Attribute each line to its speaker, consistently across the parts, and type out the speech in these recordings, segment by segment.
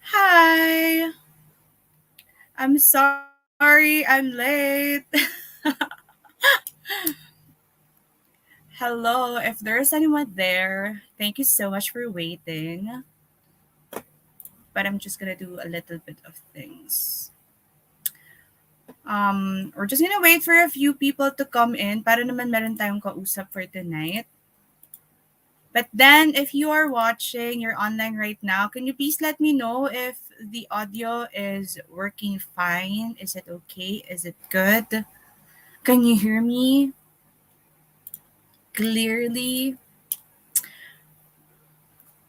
Speaker 1: Hi. I'm sorry I'm late. Hello, if there's anyone there, thank you so much for waiting. But I'm just gonna do a little bit of things. We're just gonna wait for a few people to come in para naman meron tayong kausap for tonight. But then, if you are watching, you're online right now, can you please let me know if the audio is working fine? Is it okay? Is it good? Can you hear me clearly?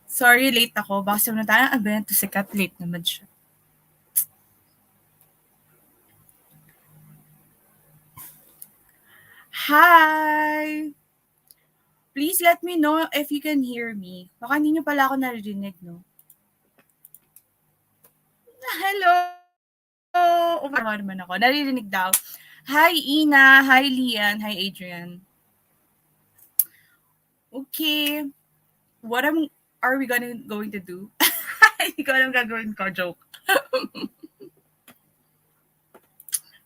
Speaker 1: Sorry, late ako. Baka sabihin na tayo, to sikat, late naman siya. Hi! Please let me know if you can hear me. Baka hindi nyo pala ako narinig, no? Hello! Umarama naman ako. Naririnig daw. Hi, Ina. Hi, Lian. Hi, Adrian. Okay. What are we going to do? Hindi ko alam gagawin ko. Joke.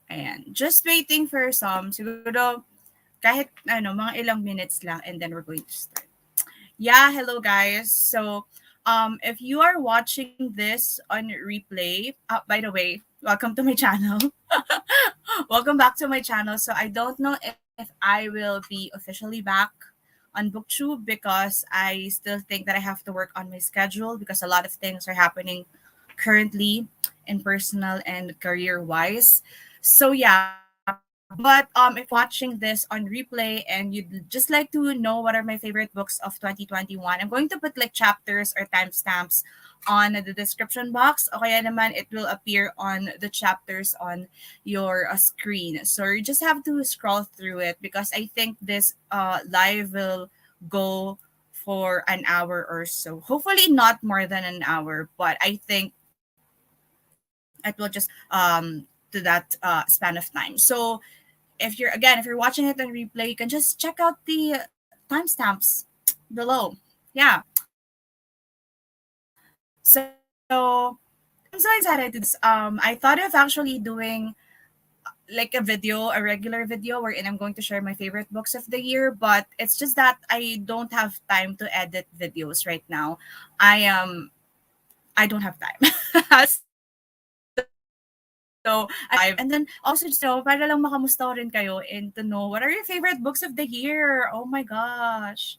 Speaker 1: Ayan. Just waiting for some. Siguro, kahit mga ilang minutes lang and then we're going to start. Yeah, hello guys. So, if you are watching this on replay, by the way, welcome to my channel. Welcome back to my channel. So, I don't know if I will be officially back on BookTube because I still think that I have to work on my schedule because a lot of things are happening currently in personal and career wise. So, yeah, but if watching this on replay and you'd just like to know what are my favorite books of 2021, I'm going to put like chapters or timestamps on the description box. Okay, naman it will appear on the chapters on your screen. So you just have to scroll through it because I think this live will go for an hour or so. Hopefully not more than an hour, but I think it will just to that span of time. So if you're watching it on replay, you can just check out the timestamps below. Yeah. So I'm so excited to this. I thought of actually doing like a regular video wherein I'm going to share my favorite books of the year, but it's just that I don't have time to edit videos right now. I don't have time. So and then also just para lang makamusta rin kayo and to know what are your favorite books of the year. Oh my gosh.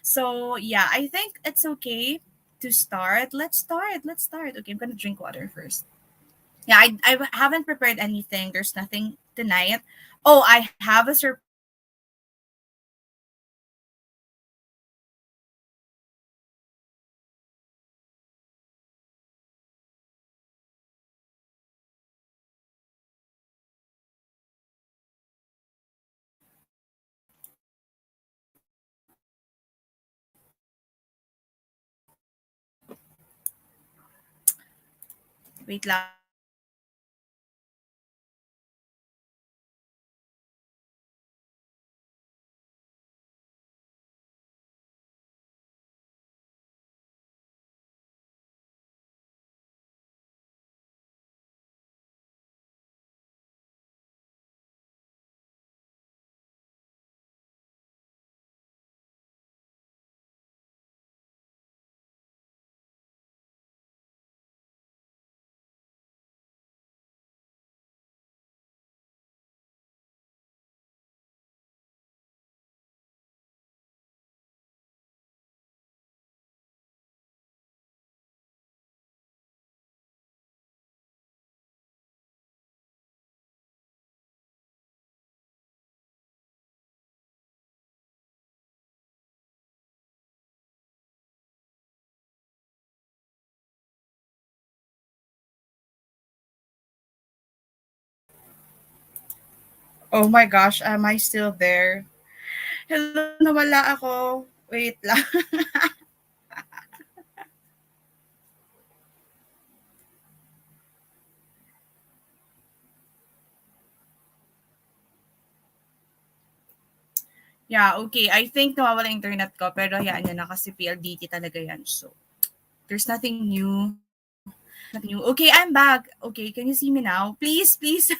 Speaker 1: So yeah, I think it's okay to start. Let's start. Let's start. Okay, I'm gonna drink water first. Yeah, I haven't prepared anything. There's nothing tonight. Oh, I have a surprise. Wait lang. Oh my gosh, am I still there? Hello, nawala ako. Wait lang. Yeah, okay. I think nawawala yung internet ko pero hayaan niyo na kasi PLDT talaga yan. So, there's nothing new. continue. Okay, I'm back. Okay, can you see me now? Please, please.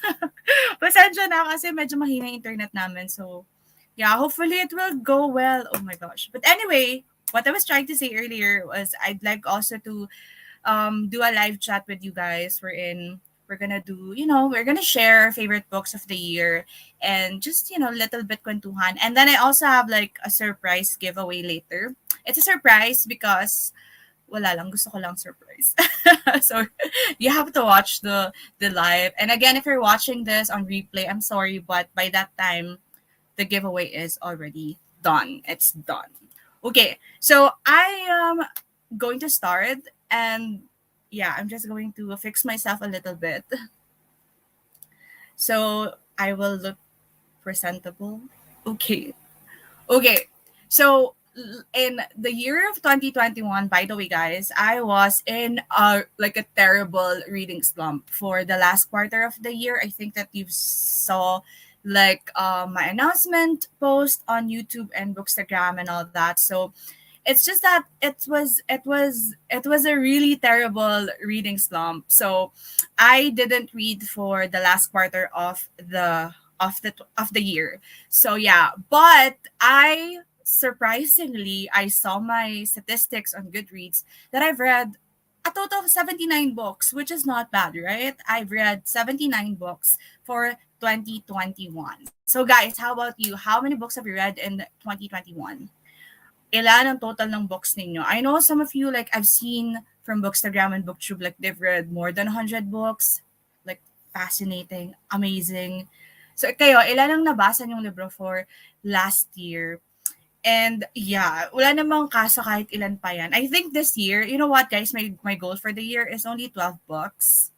Speaker 1: Pasensya na kasi medyo mahina yung internet namin. So, yeah, hopefully it will go well. Oh my gosh. But anyway, what I was trying to say earlier was I'd like also to do a live chat with you guys. We're gonna do, we're gonna share our favorite books of the year and just, little bit kwentuhan. And then I also have like a surprise giveaway later. It's a surprise because wala lang, gusto ko lang surprise. So you have to watch the live. And again, if you're watching this on replay, I'm sorry, but by that time, the giveaway is already done. It's done. Okay, so I am going to start, and yeah, I'm just going to fix myself a little bit. So I will look presentable. Okay. Okay. So in the year of 2021, by the way, guys, I was in a terrible reading slump for the last quarter of the year. I think that you saw like my announcement post on YouTube and Bookstagram and all that. So it's just that it was a really terrible reading slump. So I didn't read for the last quarter of the year. So yeah, but I surprisingly I saw my statistics on Goodreads that I've read a total of 79 books, which is not bad, right? I've read 79 books for 2021. So guys, how about you? How many books have you read in 2021? Ilan ang total ng books ninyo? I know some of you, like, I've seen from Bookstagram and Booktube, like, they've read more than 100 books. Like, fascinating, amazing. So, kayo, ilan ang nabasa niyong libro for last year? And, yeah, wala namang kaso kahit ilan pa yan. I think this year, you know what, guys, my goal for the year is only 12 books.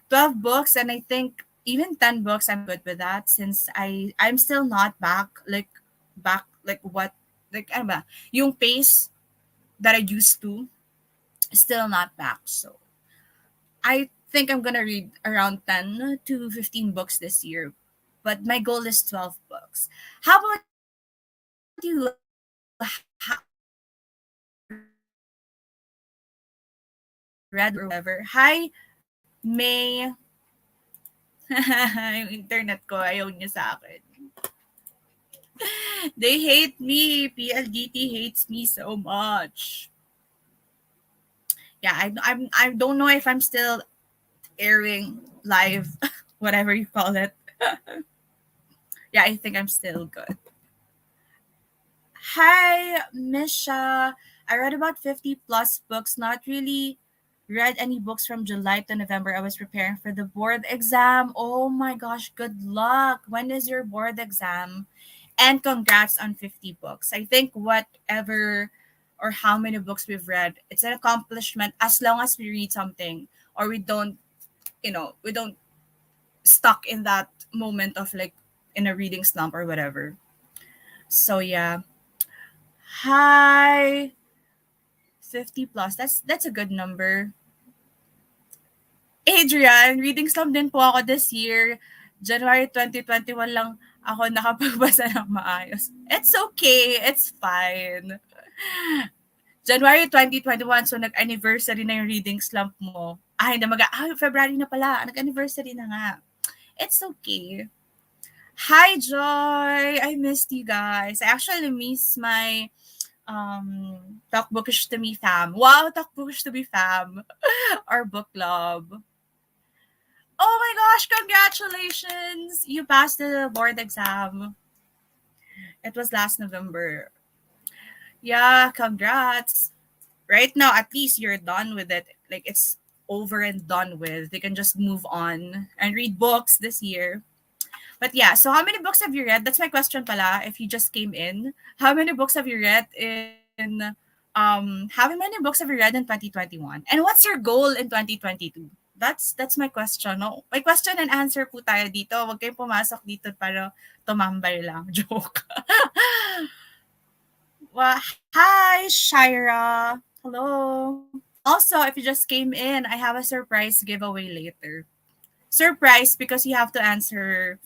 Speaker 1: 12 books, and I think even 10 books, I'm good with that since I'm still not back, like what, like ano ba, yung pace that I used to, still not back. So I think I'm gonna read around 10 to 15 books this year, but my goal is 12 books. How about you? Read or whatever. Hi, May. Yung internet ko, ayaw niya sa akin. They hate me. PLDT hates me so much. Yeah, I don't know if I'm still airing live, whatever you call it. Yeah, I think I'm still good. Hi, Misha. I read about 50 plus books. Not really read any books from July to November. I was preparing for the board exam. Oh my gosh, good luck. When is your board exam? And congrats on 50 books. I think whatever or how many books we've read, it's an accomplishment as long as we read something or we don't stuck in that moment of like in a reading slump or whatever. So yeah. Hi, 50 plus. That's a good number. Adrian, reading slump din po ako this year. January 2021 lang ako nakapagbasa ng maayos. It's okay. It's fine. January 2021, so nag-anniversary na yung reading slump mo. Hindi February na pala. Nag-anniversary na nga. It's okay. Hi, Joy! I missed you guys. I actually miss my Talk Bookish to Me fam. Wow, Talk Bookish to Me fam. Our book club. Oh my gosh, congratulations! You passed the board exam. It was last November. Yeah, congrats. Right now, at least you're done with it. Like, it's over and done with. They can just move on and read books this year. But yeah, so how many books have you read? That's my question pala, if you just came in. How many books have you read how many books have you read in 2021? And what's your goal in 2022? That's my question. No? May question and answer po tayo dito. Huwag kayong pumasok dito para tumambay lang. Joke. Well, hi, Shira. Hello. Also, if you just came in, I have a surprise giveaway later. Surprise because you have to answer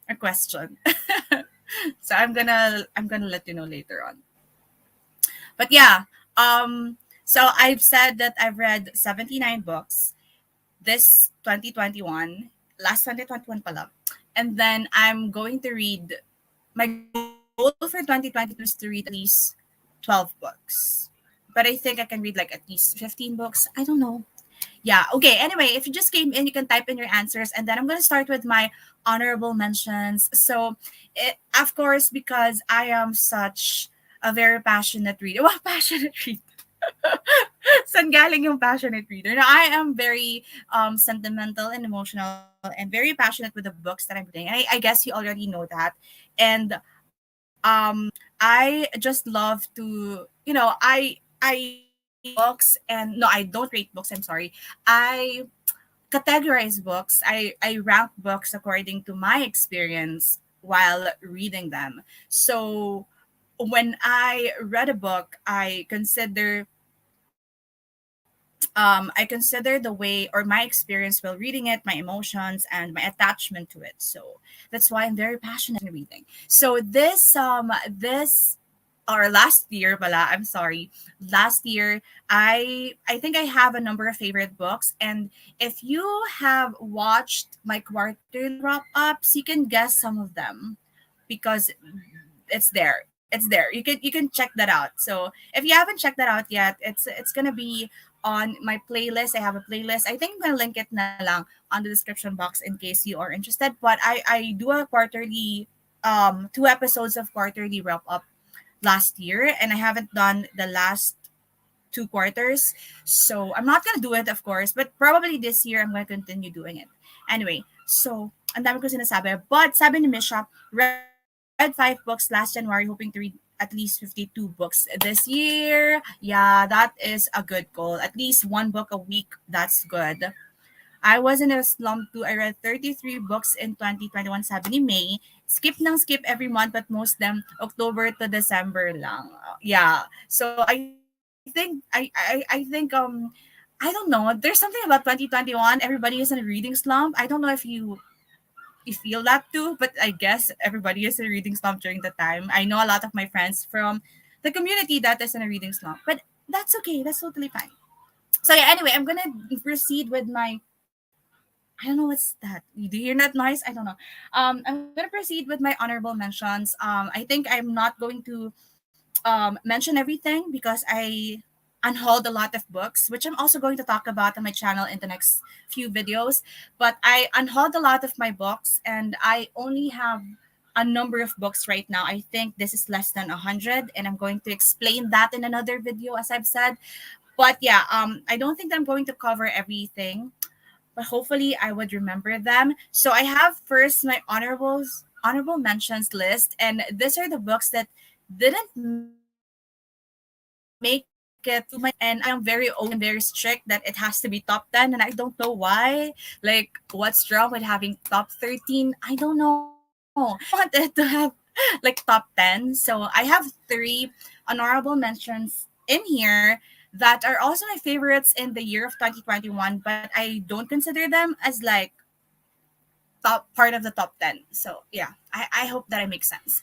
Speaker 1: a question. So I'm gonna let you know later on. But yeah, So I've said that I've read 79 books this 2021, last 2021 pala. And then I'm going to read, my goal for 2022 is to read at least 12 books. But I think I can read like at least 15 books. I don't know. Yeah, okay. Anyway, if you just came in, you can type in your answers, and then I'm going to start with my honorable mentions. So, of course, because I am such a very passionate reader. Well, passionate reader. Saan galing yung passionate reader? Now, I am very sentimental and emotional and very passionate with the books that I'm reading. And I guess you already know that. And I just love to, I rate books, and no, I don't rate books. I'm sorry. I categorize books. I rank books according to my experience while reading them. So when I read a book, I consider the way or my experience while reading it, my emotions, and my attachment to it. So that's why I'm very passionate in reading. So this or last year, pala, I'm sorry, last year I think I have a number of favorite books, and if you have watched my quarterly wrap ups, you can guess some of them because it's there. It's there. You can check that out. So if you haven't checked that out yet, it's gonna be on my playlist. I have a playlist. I think I'm gonna link it na lang on the description box in case you are interested. But I do a quarterly 2 episodes of quarterly wrap up last year, and I haven't done the last 2 quarters. So I'm not gonna do it, of course, but probably this year I'm gonna continue doing it. Anyway, so ang dami ko sinasabi. But sabi ni Misha, read 5 books last January, hoping to read at least 52 books this year. Yeah, that is a good goal. At least one book a week. That's good. I was in a slump too. I read 33 books in 2021, sabi ni May. Skip nang skip every month, but most them October to December lang. Yeah. So I think I don't know. There's something about 2021. Everybody is in a reading slump. I don't know if you feel that too, but I guess everybody is in a reading slump during the time. I know a lot of my friends from the community that is in a reading slump, but that's okay. That's totally fine. So yeah, anyway, I'm gonna proceed with my, I don't know what's that. Do you hear that noise? I don't know. I'm gonna proceed with my honorable mentions. I think I'm not going to mention everything because I unhauled a lot of books, which I'm also going to talk about on my channel in the next few videos. But I unhauled a lot of my books, and I only have a number of books right now. I think this is less than 100, and I'm going to explain that in another video, as I've said. But yeah, I don't think that I'm going to cover everything, but hopefully I would remember them. So I have first my honorable mentions list, and these are the books that didn't make it to my top 10, and I am very OCD and very strict that it has to be top 10, and I don't know why. Like, what's wrong with having top 13? I don't know. I just wanted to have like top 10. So I have three honorable mentions in here that are also my favorites in the year of 2021, but I don't consider them as like top part of the top 10. So yeah, I hope that I make sense.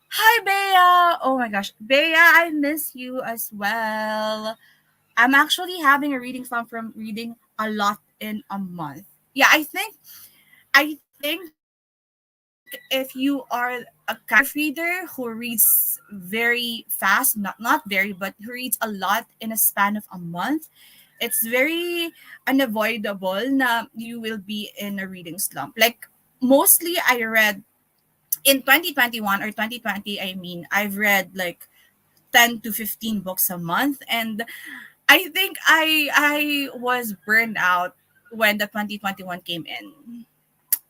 Speaker 1: Hi, Bea. Oh my gosh, Bea, I miss you as well. I'm actually having a reading slump from reading a lot in a month. Yeah, I think if you are a kind of reader who reads very fast, not very, but who reads a lot in a span of a month, it's very unavoidable na you will be in a reading slump. Like, mostly I read in 2021 or 2020, I mean, I've read like 10 to 15 books a month, and I think I was burned out when the 2021 came in.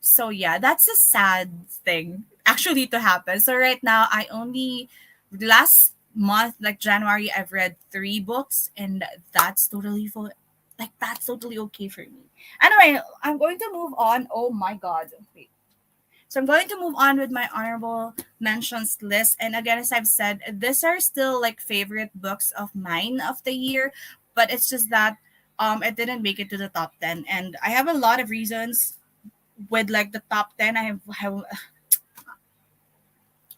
Speaker 1: So yeah, that's a sad thing actually to happen. So right now I only, last month, like January, I've read 3 books, and that's totally full, like that's totally okay for me. Anyway, I'm going to move on. Oh my god. Wait. So I'm going to move on with my honorable mentions list. And again, as I've said, these are still like favorite books of mine of the year, but it's just that it didn't make it to the top 10. And I have a lot of reasons with like the top 10. I have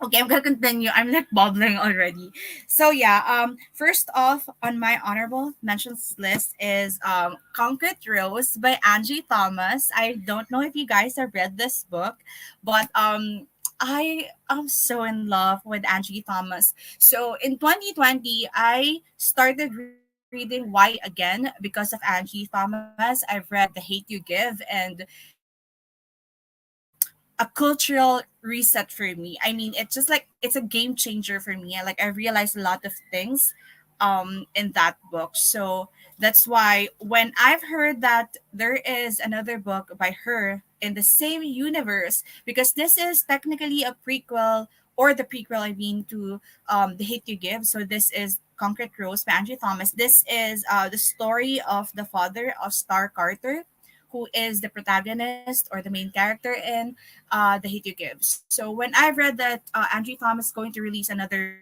Speaker 1: Okay, I'm gonna continue. I'm like bubbling already. So yeah, first off on my honorable mentions list is Concrete Rose by Angie Thomas. I don't know if you guys have read this book, but I am so in love with Angie Thomas. So in 2020, I started reading YA again because of Angie Thomas. I've read The Hate You Give, and a cultural reset for me. I mean, it's just like it's a game changer for me. Like I realized a lot of things in that book. So that's why when I've heard that there is another book by her in the same universe, because this is technically a prequel, or the prequel, I mean, to The Hate You Give. So this is Concrete Rose by Angie Thomas. This is the story of the father of Star Carter, who is the protagonist or the main character in The Hate You Give. So when I've read that Angie Thomas is going to release another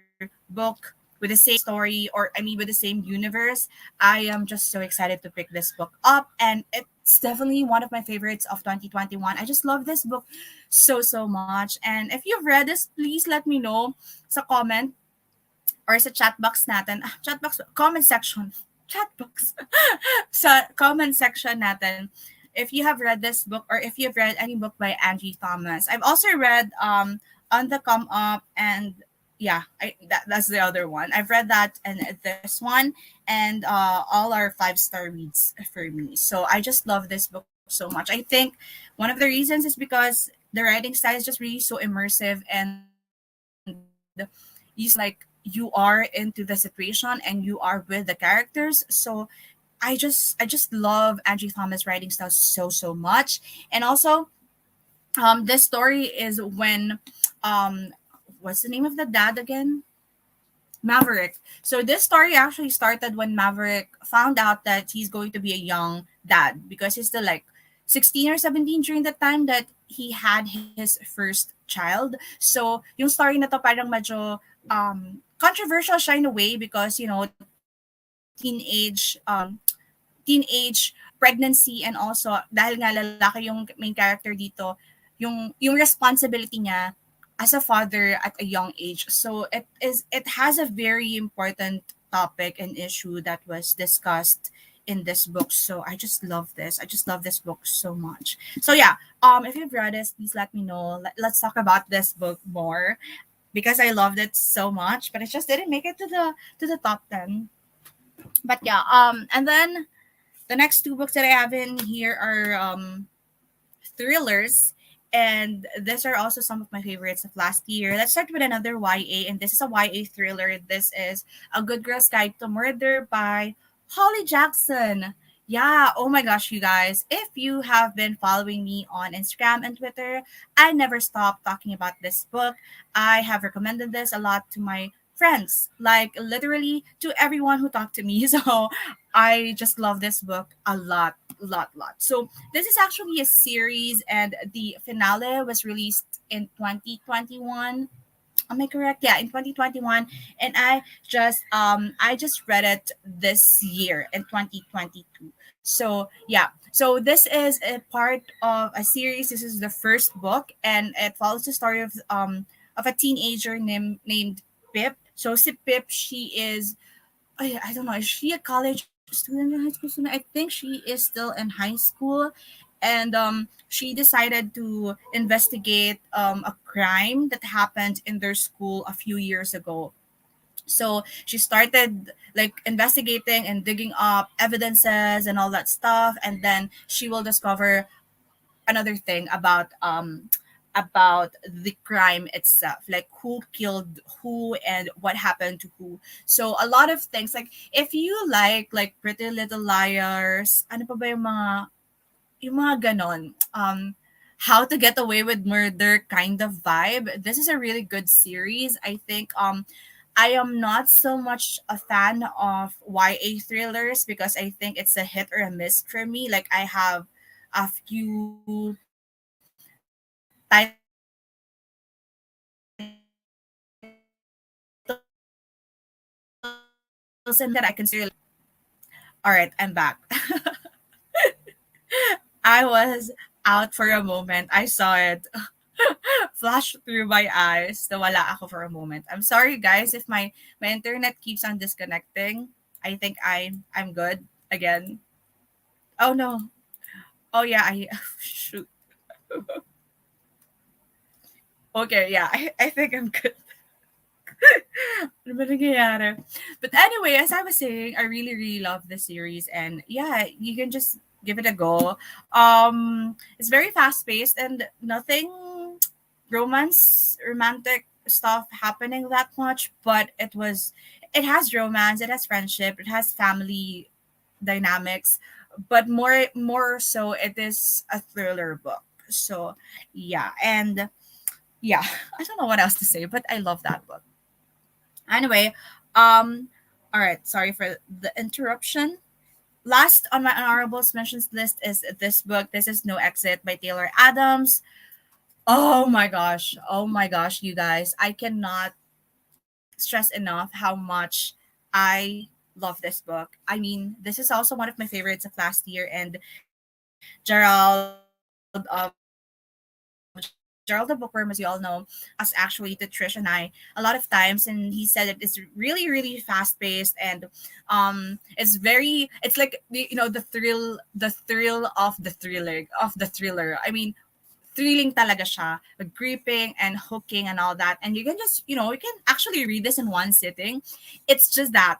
Speaker 1: book with the same story, or I mean with the same universe, I am just so excited to pick this book up, and it's definitely one of my favorites of 2021. I just love this book so much. And if you've read this, please let me know sa comment or sa chat box natin. Chat box, comment section. Chat box. Sa comment section natin, if you have read this book, or if you've read any book by Angie Thomas. I've also read On the Come Up, and yeah, that's the other one. I've read that and this one, and all are 5-star reads for me. So I just love this book so much. I think one of the reasons is because the writing style is just really so immersive, and you feel like you are into the situation and you are with the characters. So I just love Angie Thomas writing style so much. And also this story is when um what's the name of the dad again? Maverick. So this story actually started when Maverick found out that he's going to be a young dad, because he's still like 16 or 17 during the time that he had his first child. So yung story na to parang medyo controversial siya in a way, because teenage pregnancy, and also dahil nga lalaki yung main character dito, yung responsibility niya as a father at a young age. So it has a very important topic and issue that was discussed in this book. So I just love this. I just love this book so much. So yeah, if you've read this, please let me know. Let's talk about this book more, because I loved it so much, but it just didn't make it to the top 10. But yeah, and then the next two books that I have in here are thrillers, and these are also some of my favorites of last year. Let's start with another YA, and this is a YA thriller. This is A Good Girl's Guide to Murder by Holly Jackson. Yeah, oh my gosh, you guys. If you have been following me on Instagram and Twitter, I never stop talking about this book. I have recommended this a lot to my friends, like literally to everyone who talked to me. So I just love this book a lot. So this is actually a series, and the finale was released in 2021. Am I correct? Yeah, in 2021. And I just read it this year in 2022. So yeah. So this is a part of a series. This is the first book, and it follows the story of a teenager named Pip. So si Pip, she is, I don't know, is she a college student, a high school student? I think she is still in high school. And she decided to investigate a crime that happened in their school a few years ago. So she started like investigating and digging up evidences and all that stuff, and then she will discover another thing about the crime itself, like who killed who and what happened to who. So a lot of things, like if you like Pretty Little Liars, ano pa ba yung mga ganon, How to Get Away with Murder kind of vibe. This is a really good series. I think I am not so much a fan of YA thrillers, because I think it's a hit or a miss for me. Like I have a few titles in there that I consider like all right, I'm back. I was out for a moment. I saw it. flashed through my eyes. Nawala ako for a moment. I'm sorry guys if my internet keeps on disconnecting. I think I'm good again. Oh no. Oh yeah, I shoot. Okay, yeah, I think I'm good. Ano ba nangyayari? But anyway, as I was saying, I really, really love this series. And yeah, you can just give it a go. It's very fast paced and nothing romantic stuff happening that much, but it has romance, it has friendship, it has family dynamics, but more so it is a thriller book. So yeah, and yeah, I don't know what else to say, but I love that book. Anyway, um, all right. Sorry for the interruption. Last on my honorables mentions list is this book. This is No Exit by Taylor Adams. Oh my gosh, you guys! I cannot stress enough how much I love this book. I mean, this is also one of my favorites of last year. And Gerald the Bookworm, as you all know, us actually to Trish and I a lot of times, and he said it is really, really fast paced, and it's like the thrill of the thriller. I mean, thrilling talaga siya, gripping and hooking and all that. And you can just, you can actually read this in one sitting. It's just that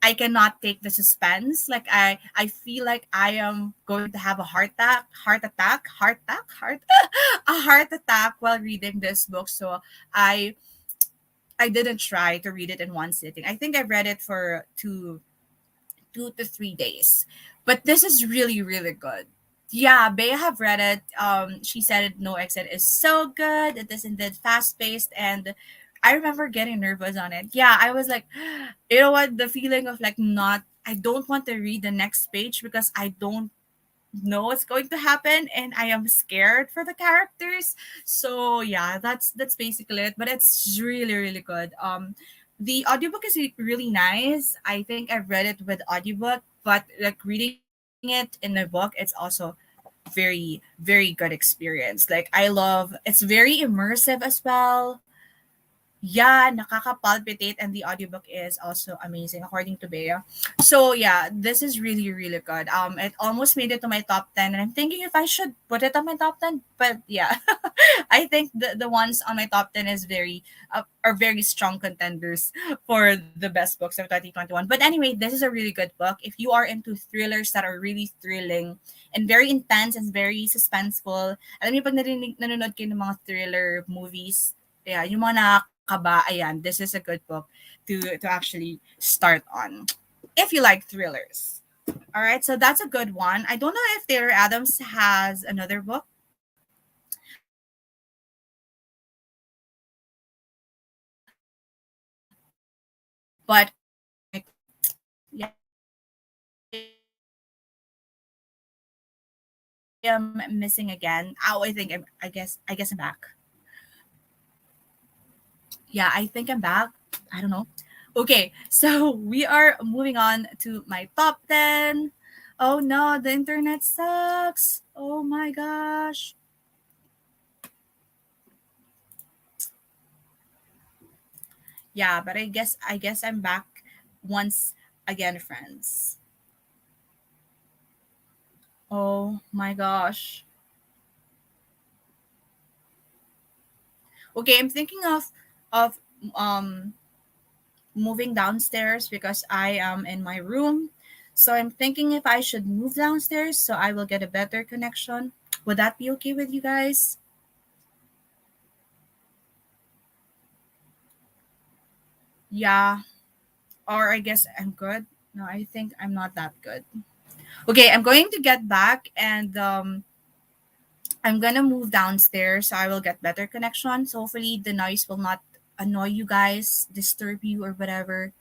Speaker 1: I cannot take the suspense. Like I feel like I am going to have a a heart attack while reading this book. So I I didn't try to read it in one sitting. I think I read it for 2 to 3 days. But this is really, really good. Yeah, Bea have read it. She said No Exit is so good. It is indeed fast paced, and I remember getting nervous on it. Yeah, I was like, you know what, the feeling of like not. I don't want to read the next page because I don't know what's going to happen, and I am scared for the characters. So yeah, that's basically it. But it's really, really good. The audiobook is really nice. I think I've read it with audiobook, but like reading it in the book, it's also very, very good experience. Like I love, it's very immersive as well. Yeah, nakaka-palpitate, and the audiobook is also amazing according to Bea. So yeah, this is really, really good. It almost made it to my top 10, and I'm thinking if I should put it on my top 10, but yeah. I think the ones on my top 10 is are very strong contenders for the best books of 2021. But anyway, this is a really good book. If you are into thrillers that are really thrilling and very intense and very suspenseful, alam niyo pag nanonood kayo ng mga thriller movies, yeah, yung mga nakakaba, ayan, this is a good book to actually start on if you like thrillers. All right, so that's a good one. I don't know if Taylor Adams has another book, but yeah, sorry, I am missing again. Oh, I guess I'm back. Yeah, I think I'm back. I don't know. Okay, so we are moving on to my top 10. Oh no, the internet sucks. Oh my gosh. Yeah, but I guess I'm back once again, friends. Oh my gosh. Okay, I'm thinking of um moving downstairs because I am in my room. So I'm thinking if I should move downstairs so I will get a better connection. Would that be okay with you guys? Yeah, or I guess I'm good. No, I think I'm not that good. Okay, I'm going to get back, and I'm gonna move downstairs so I will get better connection. So hopefully the noise will not annoy you guys, disturb you or whatever.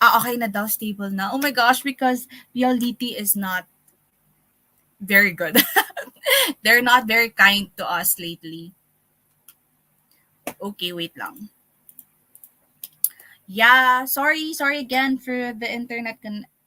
Speaker 1: Ah, okay na daw, stable na. Oh my gosh, because PLDT is not very good. They're not very kind to us lately. Okay, wait lang. Yeah, sorry again for the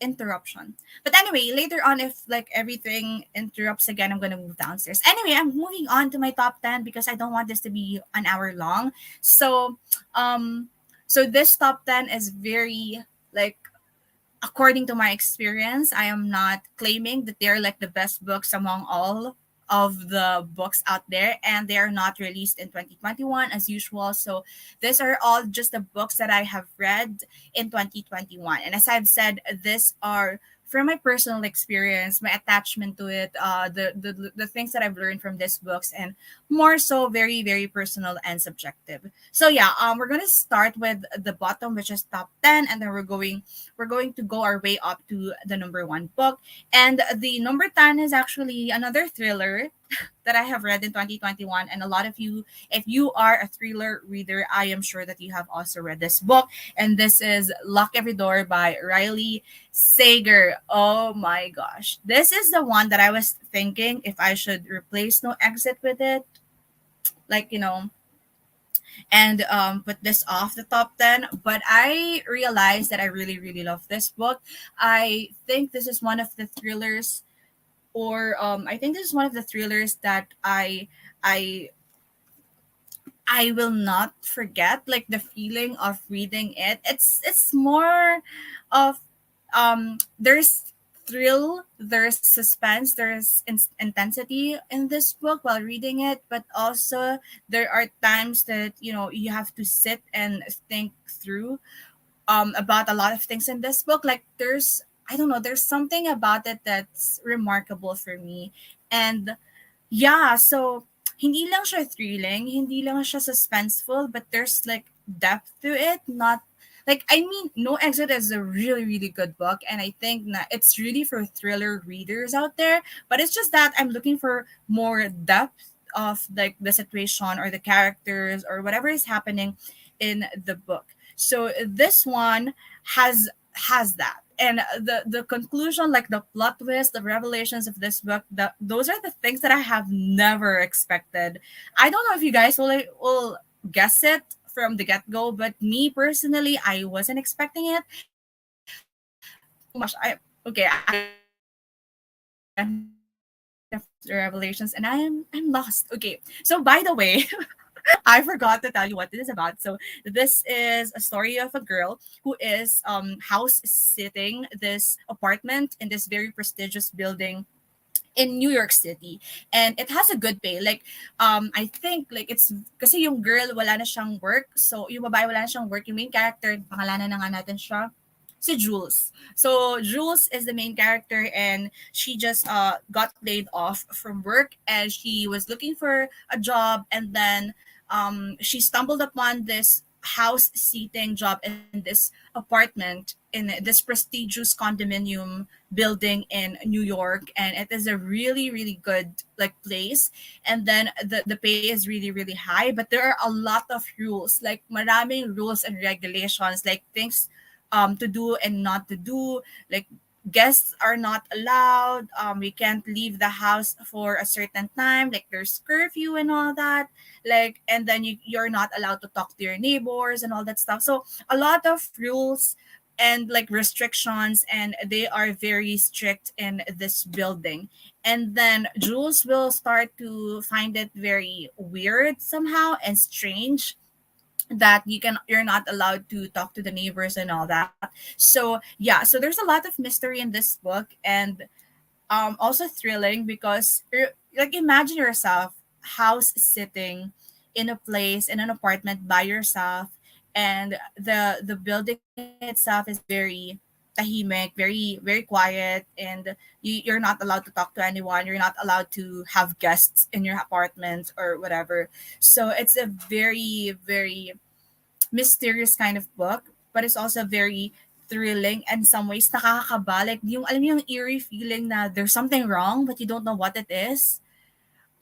Speaker 1: interruption. But anyway, later on, if like everything interrupts again, I'm gonna move downstairs. Anyway, I'm moving on to my top 10 because I don't want this to be an hour long. So, um, so this top 10 is very like according to my experience, I am not claiming that they're like the best books among all of the books out there, and they are not released in 2021 as usual. So these are all just the books that I have read in 2021. And as I've said, these are from my personal experience, my attachment to it, the things that I've learned from these books, and more so very, very personal and subjective. So yeah, we're gonna start with the bottom, which is top 10, and then we're going to go our way up to the number one book. And the number 10 is actually another thriller that I have read in 2021. And a lot of you, if you are a thriller reader, I am sure that you have also read this book. And this is Lock Every Door by Riley Sager. Oh my gosh. This is the one that I was thinking if I should replace No Exit with it. Like, and put this off the top 10, but I realized that I really really love this book. I think this is one of the thrillers, or I think this is one of the thrillers that I will not forget, like the feeling of reading it. It's more of there's thrill, there's suspense, there's intensity in this book while reading it, but also there are times that you have to sit and think through about a lot of things in this book. Like there's, I don't know, there's something about it that's remarkable for me. And yeah, so hindi lang siya thrilling, hindi lang siya suspenseful, but there's like depth to it. Not like, I mean, No Exit is a really really good book, and I think na it's really for thriller readers out there. But it's just that I'm looking for more depth of like the situation or the characters or whatever is happening in the book. So this one has that. And the conclusion, like the plot twist, the revelations of this book, those are the things that I have never expected. I don't know if you guys will guess it from the get-go, but me personally, I wasn't expecting it. Oh my gosh, I have the revelations, and I'm lost. Okay, so by the way, I forgot to tell you what this is about. So this is a story of a girl who is house sitting this apartment in this very prestigious building in New York City, and it has a good pay. Like I think like it's kasi yung girl wala na siyang work. So yung babae wala na siyang work, yung main character, pangalanan na nga natin siya, si Jules. So Jules is the main character, and she just got laid off from work, and she was looking for a job, and then she stumbled upon this house seating job in this apartment in this prestigious condominium building in New York, and it is a really really good like place. And then the pay is really really high, but there are a lot of rules, like maraming rules and regulations, like things to do and not to do. Like guests are not allowed, we can't leave the house for a certain time, like there's curfew and all that. Like, and then you're not allowed to talk to your neighbors and all that stuff. So a lot of rules and like restrictions, and they are very strict in this building. And then Jules will start to find it very weird somehow and strange that you're not allowed to talk to the neighbors and all that. So yeah, so there's a lot of mystery in this book, and also thrilling because like imagine yourself house sitting in a place, in an apartment by yourself, and the building itself is very tahimik, very very quiet, and you're not allowed to talk to anyone, you're not allowed to have guests in your apartment or whatever. So it's a very very mysterious kind of book, but it's also very thrilling, and some ways nakakakaba. Like yung alam mo yung eerie feeling na there's something wrong but you don't know what it is.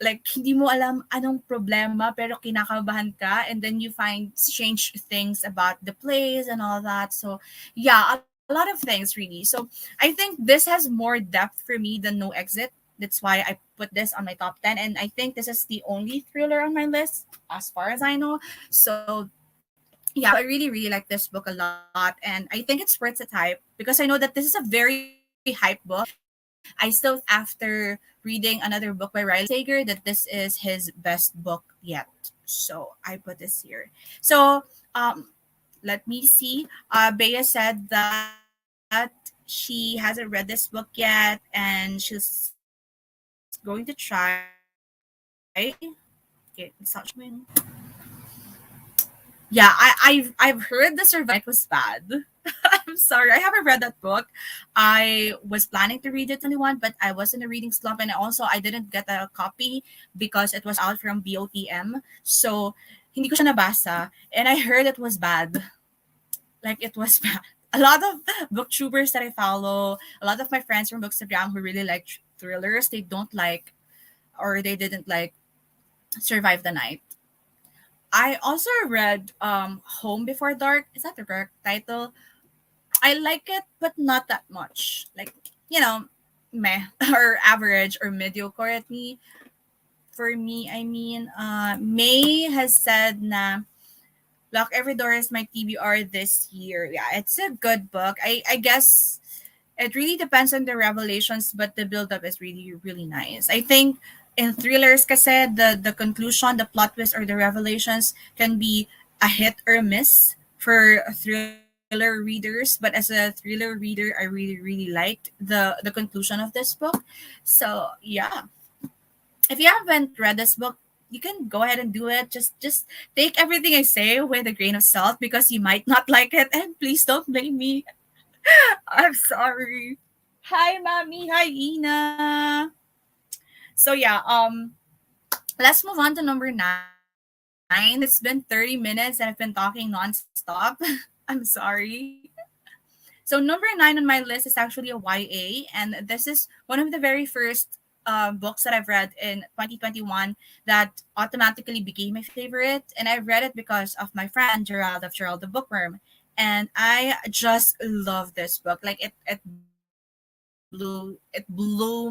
Speaker 1: Like hindi mo alam anong problema pero kinakabahan ka, and then you find strange things about the place and all that. So yeah, a lot of things really. So I think this has more depth for me than No Exit. That's why I put this on my top 10, and I think this is the only thriller on my list as far as I know. So Yeah, so I really, really like this book a lot. And I think it's worth its hype because I know that this is a very hype book. I still, after reading another book by Riley Sager, that this is his best book yet. So I put this here. So let me see. Bea said that she hasn't read this book yet and she's going to try. Okay, it's not showing. Yeah, I've heard the survival night was bad. I'm sorry, I haven't read that book. I was planning to read it 21, but I was in a reading slump, and also I didn't get a copy because it was out from BOTM. So hindi ko siya nabasa, and I heard it was bad. Like it was bad. A lot of booktubers that I follow, a lot of my friends from Bookstagram who really like thrillers, they don't like or they didn't like Survive the Night. I also read Home Before Dark. Is that the correct title? I like it, but not that much. Like, you know, meh or average or mediocre at me. For me, I mean, May has said na Lock Every Door is my TBR this year. Yeah, it's a good book. I guess it really depends on the revelations, but the build up is really, really nice. I think in thrillers kasi the conclusion, the plot twist or the revelations can be a hit or a miss for thriller readers. But as a thriller reader, I really, really liked the conclusion of this book. So yeah. If you haven't read this book, you can go ahead and do it. Just take everything I say with a grain of salt because you might not like it, and please don't blame me. I'm sorry. Hi, mommy. Hi, Ina. So yeah, let's move on to number 9. It's been 30 minutes and I've been talking nonstop. I'm sorry. So number 9 on my list is actually a YA, and this is one of the very first books that I've read in 2021 that automatically became my favorite, and I read it because of my friend Gerald of Gerald the Bookworm, and I just love this book. Like it blew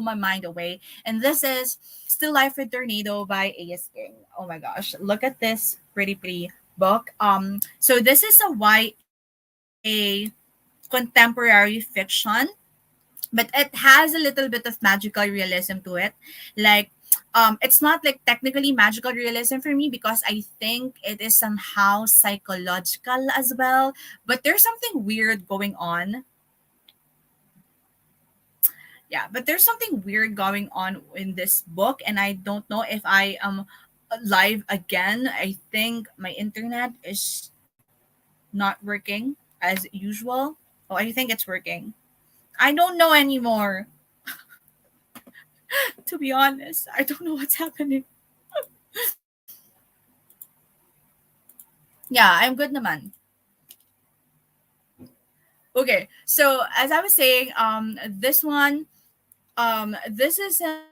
Speaker 1: my mind away. And this is Still Life with Tornado by A.S. King. Oh my gosh, look at this pretty book. So this is a YA contemporary fiction, but it has a little bit of magical realism to it. Like it's not like technically magical realism for me because I think it is somehow psychological as well, but there's something weird going on. Yeah, but there's something weird going on in this book, and I don't know if I am live again. I think my internet is not working as usual. Oh, I think it's working. I don't know anymore. To be honest, I don't know what's happening. Yeah, I'm good naman. Okay, so as I was saying, this one, this is a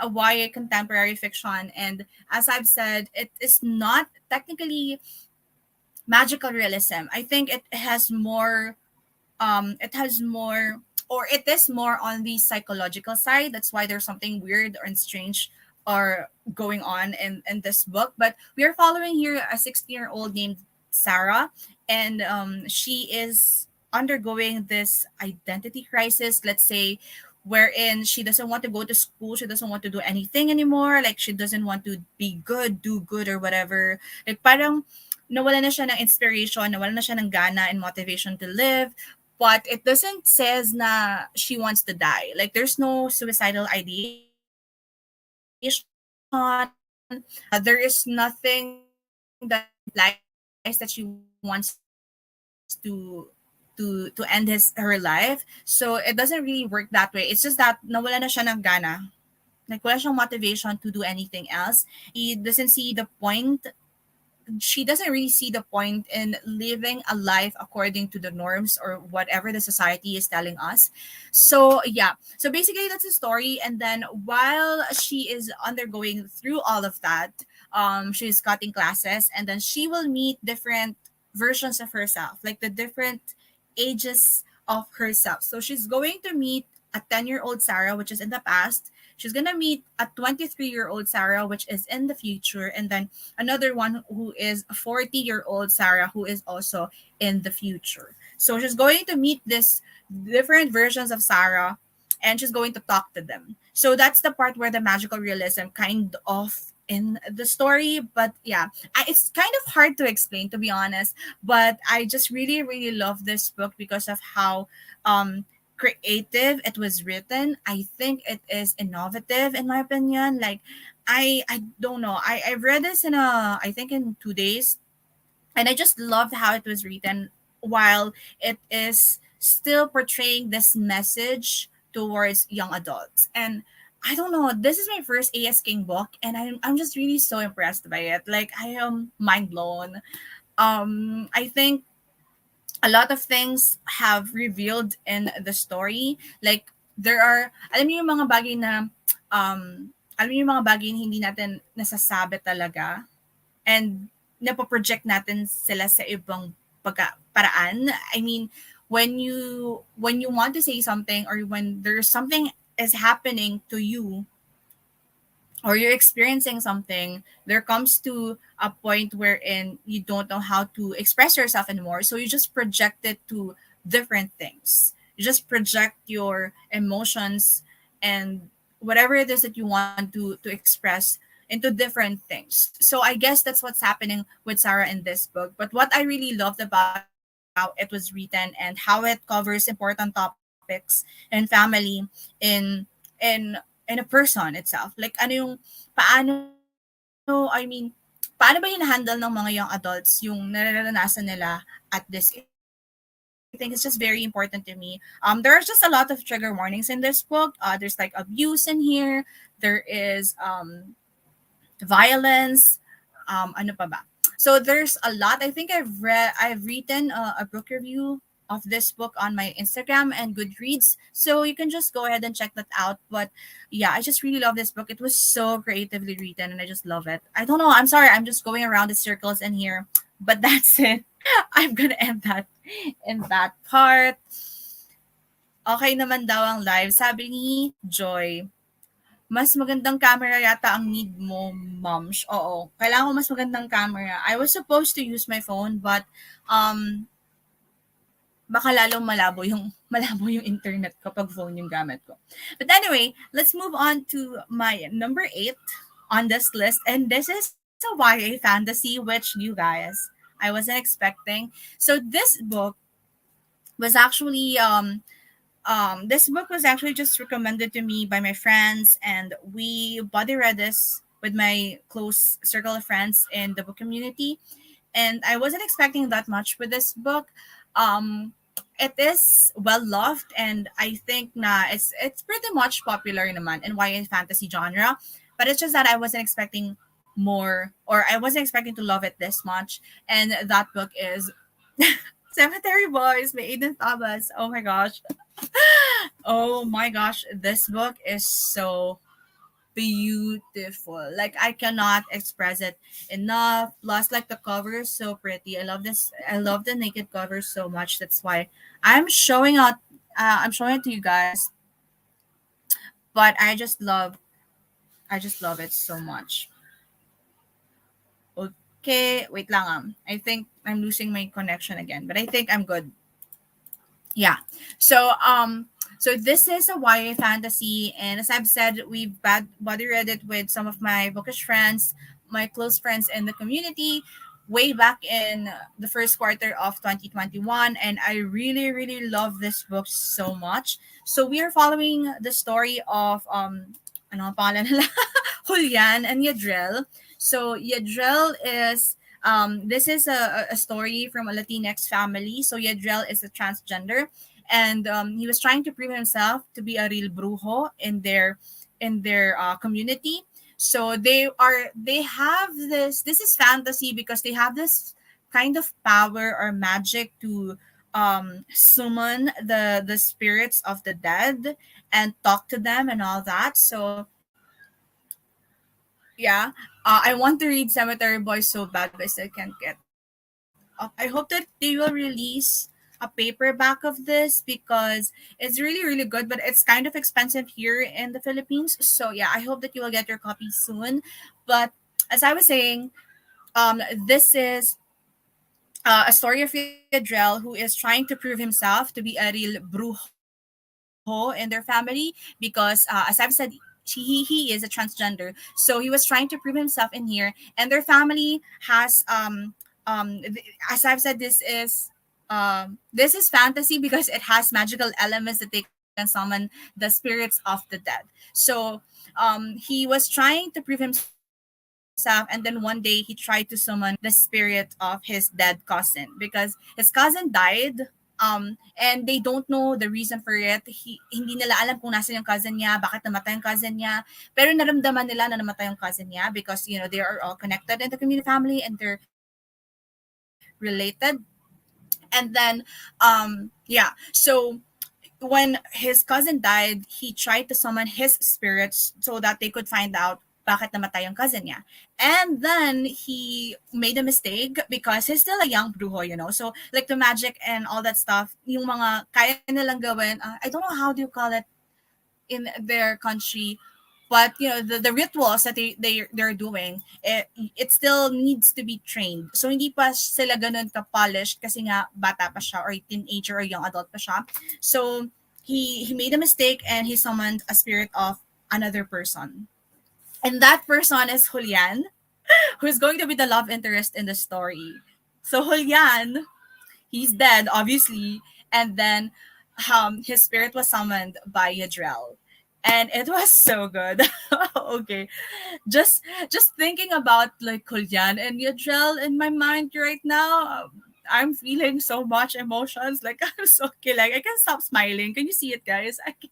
Speaker 1: YA contemporary fiction, and as I've said, it is not technically magical realism. I think it has more, or it is more on the psychological side. That's why there's something weird and strange or going on in this book. But we are following here a 16-year-old named Sarah, and she is undergoing this identity crisis, let's say, wherein she doesn't want to go to school, she doesn't want to do anything anymore, like she doesn't want to be good, do good or whatever. Like parang nawala na siya ng inspiration, nawala na siya ng gana and motivation to live. But it doesn't says na she wants to die. Like there's no suicidal ideation. There is nothing that implies that she wants to end her life. So it doesn't really work that way. It's just that nawala na siya ng gana. Like wala siyang motivation to do anything else. She doesn't really see the point in living a life according to the norms or whatever the society is telling us. So yeah, so basically that's the story. And then while she is undergoing through all of that, she's cutting classes, and then she will meet different versions of herself, like the different ages of herself. So she's going to meet a 10-year-old Sarah, which is in the past. she's gonna meet a 23-year-old Sarah, which is in the future, and then another one who is a 40-year-old Sarah, who is also in the future. So she's going to meet this different versions of Sarah, and she's going to talk to them. So that's the part where the magical realism kind of in the story. But yeah, it's kind of hard to explain, to be honest, but I just really really love this book because of how um creative it was written. I think it is innovative in my opinion. Like I don't know, I read this in a, I think in 2 days, and I just loved how it was written, while it is still portraying this message towards young adults. And I don't know, this is my first AS King book, and I'm just really so impressed by it. Like I am mind blown. I think a lot of things have revealed in the story. Like there are, alam niyo yung mga bagay na alam niyo yung mga bagay na hindi natin nasasabi talaga, and napoproject natin sila sa ibang paraan. I mean, when you want to say something, or when there's something is happening to you, or you're experiencing something, there comes to a point wherein you don't know how to express yourself anymore. So you just project it to different things. You just project your emotions and whatever it is that you want to express into different things. So I guess that's what's happening with Sarah in this book. But what I really loved about it was how it was written and how it covers important topics and family in in in a person itself. Like ano yung paano ba hinahandle ng mga young adults yung nararanasan nila at this age. So I think it's just very important to me. There are just a lot of trigger warnings in this book. There's like abuse in here. There is violence. Ano pa ba? So there's a lot. I think I've written a book review of this book on my Instagram and Goodreads. So you can just go ahead and check that out. But yeah, I just really love this book. It was so creatively written and I just love it. I don't know. I'm sorry. I'm just going around the circles in here. But that's it. I'm gonna end that in that part. Okay naman daw ang live. Sabi ni Joy, mas magandang camera yata ang need mo, moms. Oo, kailangan ko mas magandang camera. I was supposed to use my phone, but um baka lalong malabo yung internet kapag phone yung gamit ko. But anyway, let's move on to my number 8 on this list, and this is a YA fantasy, which you guys, I wasn't expecting. So this book was actually this book was actually just recommended to me by my friends, and we body read this with my close circle of friends in the book community. And I wasn't expecting that much with this book. Um, it is well loved, and I think na it's pretty much popular naman in YA fantasy genre. But it's just that I wasn't expecting more, or I wasn't expecting to love it this much. And that book is Cemetery Boys by Aiden Thomas. Oh my gosh. Oh my gosh, this book is so beautiful. Like I cannot express it enough. Plus, like the cover is so pretty. I love this. I love the naked cover so much. That's why I'm showing out. I'm showing it to you guys. But I just love it so much. Okay, wait lang. I think I'm losing my connection again, but I think I'm good. Yeah. So this is a YA fantasy, and as I've said, we've body read it with some of my bookish friends, my close friends in the community, way back in the first quarter of 2021, and I really really love this book so much. So we are following the story of ano ang pangalan nila? Julian and Yadrel. So Yadrel is this is a story from a Latinx family. So Yadrel is a transgender, and he was trying to prove himself to be a real brujo in their community. So they have this. This is fantasy because they have this kind of power or magic to summon the spirits of the dead and talk to them and all that. So yeah, I want to read Cemetery Boys so bad, but I still can't get up. I hope that they will release. a paperback of this because it's really really good, but it's kind of expensive here in the Philippines. So yeah, I hope that you will get your copy soon. But as I was saying, this is a story of Yadrel who is trying to prove himself to be a real brujo in their family because, as I've said, he is a transgender. So he was trying to prove himself in here, and their family has as I've said, this is fantasy because it has magical elements that they can summon the spirits of the dead. So he was trying to prove himself, and then one day he tried to summon the spirit of his dead cousin because his cousin died. And they don't know the reason for it. Hindi nila alam kung nasa yung cousin niya, bakit namatay yung cousin niya. Pero naramdaman nila na namatay yung cousin niya because, they are all connected in the community family and they're related. And then, yeah. So when his cousin died, he tried to summon his spirits so that they could find out bakit namatay yung cousin niya. And then he made a mistake because he's still a young brujo. So like the magic and all that stuff, yung mga kaya nilang gawin, I don't know how do you call it in their country, but the rituals that they're doing, it still needs to be trained. So hindi pa sila ganun ka polished kasi nga bata pa siya or teenager or young adult pa siya. So he made a mistake and he summoned a spirit of another person, and that person is Julian, who's going to be the love interest in the story. So Julian, he's dead, obviously, and then his spirit was summoned by Yadrel. And it was so good. Okay. Just thinking about like Julian and Yadrel in my mind right now, I'm feeling so much emotions. Like I'm so kilig. I can't stop smiling. Can you see it, guys? I can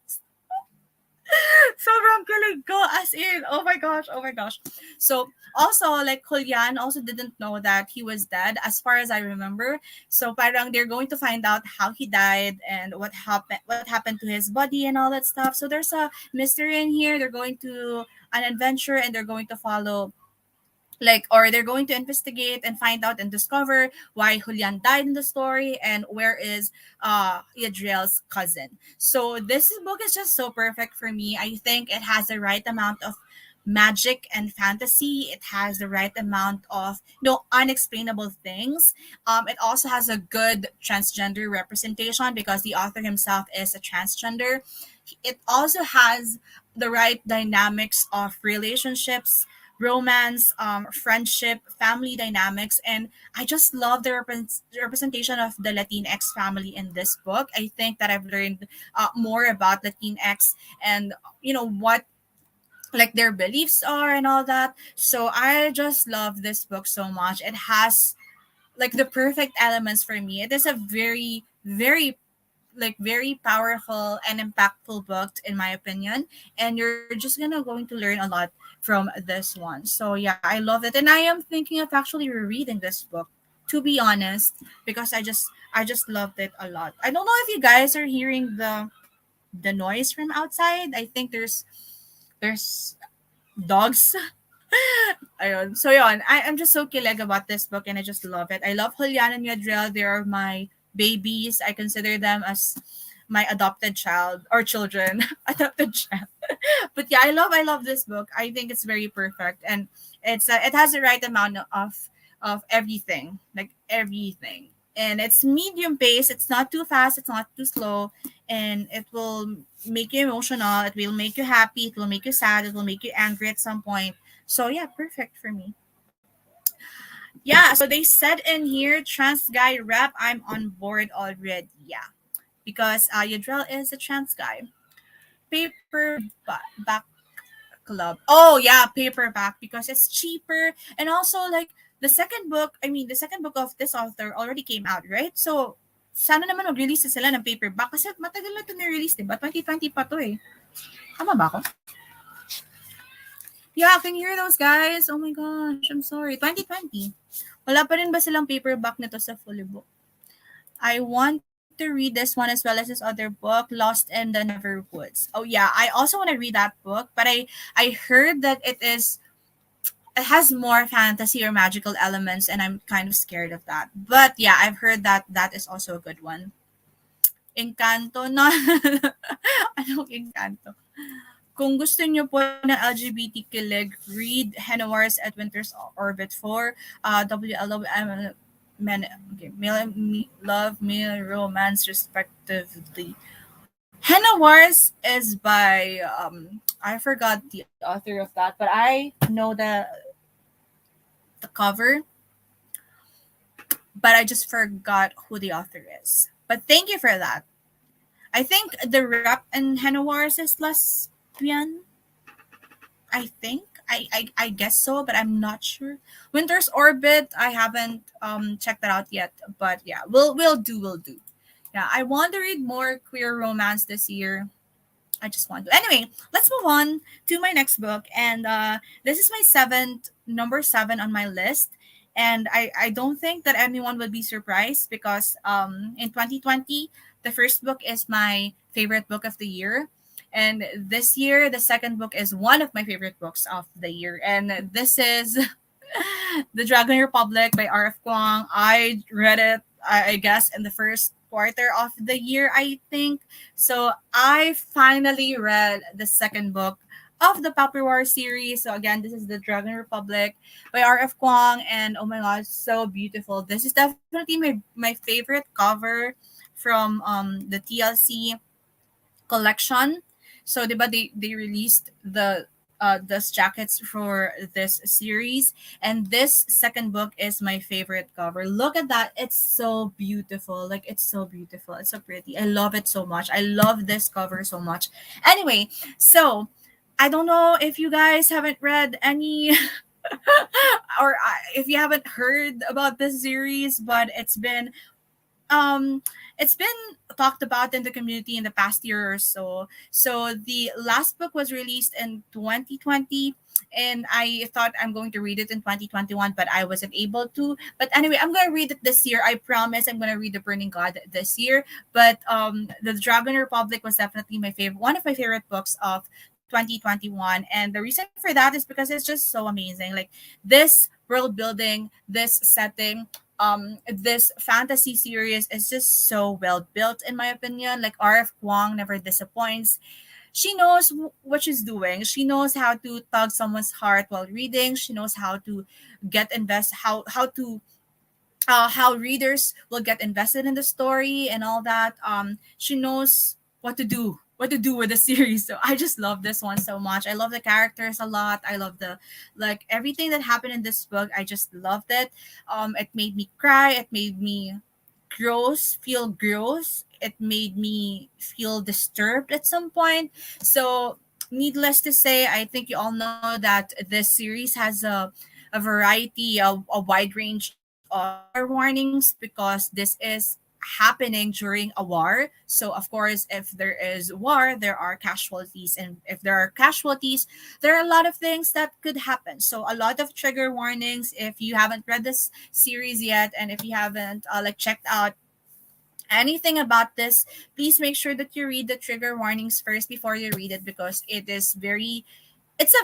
Speaker 1: sobrang kilig ko, as in, oh my gosh, oh my gosh. So, also, like, Julian also didn't know that he was dead, as far as I remember. So, parang they're going to find out how he died and what happened to his body and all that stuff. So, there's a mystery in here. They're going to an adventure and they're going to follow like or they're going to investigate and find out and discover why Julian died in the story and where is Yadriel's cousin. So this book is just so perfect for me. I think it has the right amount of magic and fantasy. It has the right amount of unexplainable things. It also has a good transgender representation because the author himself is a transgender. It also has the right dynamics of relationships, romance, friendship, family dynamics, and I just love the representation of the Latinx family in this book. I think that I've learned more about Latinx and what like their beliefs are and all that. So I just love this book so much. It has like the perfect elements for me. It is a very very powerful and impactful book in my opinion, and you're just going to learn a lot from this one. So yeah, I love it, and I am thinking of actually rereading this book, to be honest, because I just loved it a lot. I don't know if you guys are hearing the noise from outside. I think there's dogs. Ayun. So yun, I'm just so kilig about this book and I just love it. I love Julian and Yadriel. They are my babies. I consider them as my adopted child or children. Adopted child. But yeah, I love this book. I think it's very perfect and it has the right amount of everything, like everything. And it's medium pace. It's not too fast. It's not too slow, and it will make you emotional. It will make you happy. It will make you sad. It will make you angry at some point. So yeah, perfect for me. Yeah, so they said in here, trans guy rap. I'm on board already. Yeah, because Yadrel is a trans guy. Paperback club. Oh yeah, paperback because it's cheaper, and also like the second book. I mean, the second book of this author already came out, right? So sana naman mag-release na sila ng paperback kasi matagal na ito ni-release, diba? 2020 pa to eh. Tama ba ako? Yeah, I can hear those guys. Oh my gosh, I'm sorry. 2020. Wala pa rin ba silang paperback nito sa fully book? I want to read this one as well as this other book, Lost in the Neverwoods. Oh yeah, I also want to read that book, but I heard that it has more fantasy or magical elements, and I'm kind of scared of that. But yeah, I've heard that that is also a good one. Encanto, no? Anong Encanto? Kung gusto niyo po ng LGBT kilig, read Henowars at Winter's Orbit for WLOM men, okay, love, male, romance, respectively. Henna Wars is by I forgot the author of that, but I know the cover, but I just forgot who the author is. But thank you for that. I think the rep in Henna Wars is lesbian. I think I guess so, but I'm not sure. Winter's Orbit, I haven't checked that out yet, but yeah, we'll do. Yeah, I want to read more queer romance this year. I just want to. Anyway, let's move on to my next book. And this is my number seven on my list. And I don't think that anyone would be surprised because in 2020, the first book is my favorite book of the year. And this year, the second book is one of my favorite books of the year. And this is The Dragon Republic by R.F. Kuang. I read it, I guess, in the first quarter of the year, I think. So I finally read the second book of the Puppy War series. So again, this is The Dragon Republic by R.F. Kuang. And oh my god, so beautiful. This is definitely my favorite cover from the TLC collection. So, diba, they released the jackets for this series, and this second book is my favorite cover. Look at that. It's so beautiful. Like, it's so beautiful. It's so pretty. I love it so much. I love this cover so much. Anyway, so I don't know if you guys haven't read any or if you haven't heard about this series, but um it's been talked about in the community in the past year or so. So the last book was released in 2020, and I thought I'm going to read it in 2021, but I wasn't able to. But anyway, I'm going to read it this year. I promise I'm going to read The Burning God this year. But The Dragon Republic was definitely my favorite, one of my favorite books of 2021. And the reason for that is because it's just so amazing. Like, this world building, this setting, this fantasy series is just so well built, in my opinion. Like, RF Kwong never disappoints. She knows what she's doing. She knows how to tug someone's heart while reading. She knows how to get invest how to how readers will get invested in the story and all that. She knows what to do with the series. So I just love this one so much. I love the characters a lot. I love the, like, everything that happened in this book. I just loved it. It made me cry. It made me feel gross. It made me feel disturbed at some point. So, needless to say, I think you all know that this series has a variety, a wide range of trigger warnings because this is happening during a war. So, of course, if there is war, there are casualties. And if there are casualties, there are a lot of things that could happen. So, a lot of trigger warnings. If you haven't read this series yet, and if you haven't checked out anything about this, please make sure that you read the trigger warnings first before you read it because it's a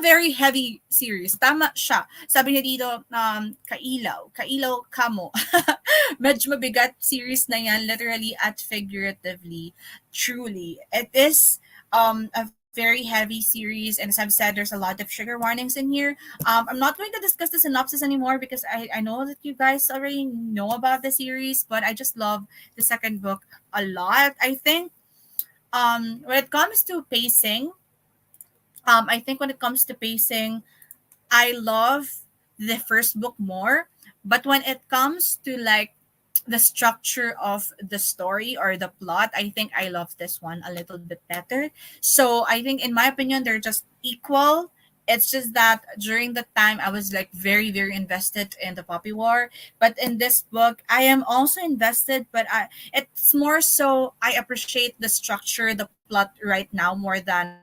Speaker 1: very heavy series. Tama siya. Sabi niya dito, kailaw kamo. Medyo mabigat series na yan, literally at figuratively. Truly. It is a very heavy series, and as I've said, there's a lot of trigger warnings in here. I'm not going to discuss the synopsis anymore because I know that you guys already know about the series, but I just love the second book a lot. I think when it comes to pacing, I think when it comes to pacing, I love the first book more. But when it comes to like the structure of the story or the plot, I think I love this one a little bit better. So I think, in my opinion, they're just equal. It's just that during the time I was like very, very invested in the Poppy War. But in this book, I am also invested, but it's more so I appreciate the structure, the plot right now more than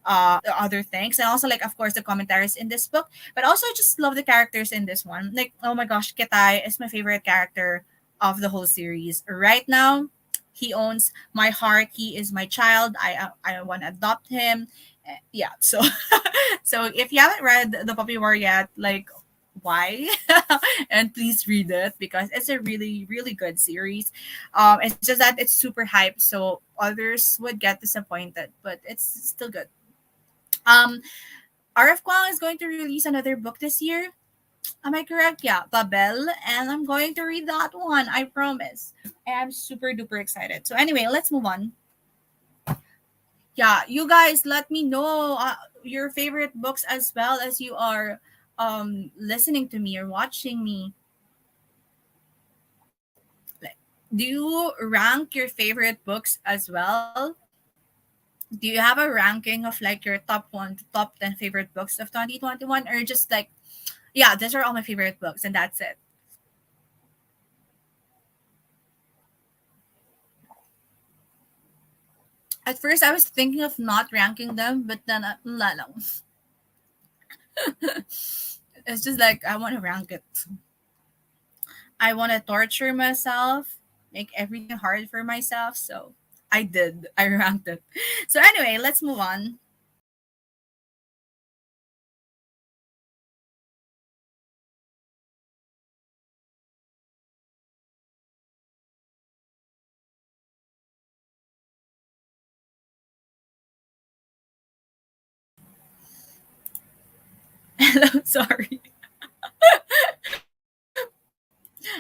Speaker 1: the other things. And also, like, of course, the commentaries in this book. But also, I just love the characters in this one. Like, oh my gosh, Kitai is my favorite character of the whole series. Right now, he owns my heart. He is my child. I want to adopt him. Yeah. So, so if you haven't read The Puppy War yet, like, why. And please read it because it's a really really good series. It's just that it's super hype, so others would get disappointed, but it's still good. um RF Kwang is going to release another book this year. Am I correct? Yeah, Babel, and I'm going to read that one, I promise. I'm super duper excited. So anyway, let's move on. Yeah, you guys let me know your favorite books as well as you are listening to me or watching me. Like, do you rank your favorite books as well? Do you have a ranking of like your top 1 to top 10 favorite books of 2021, or just like, yeah, these are all my favorite books and that's it? At first I was thinking of not ranking them, but then wala lang. It's just like I want to rank it. I want to torture myself, make everything hard for myself. So I did. I ranked it. So anyway, let's move on. Hello, sorry.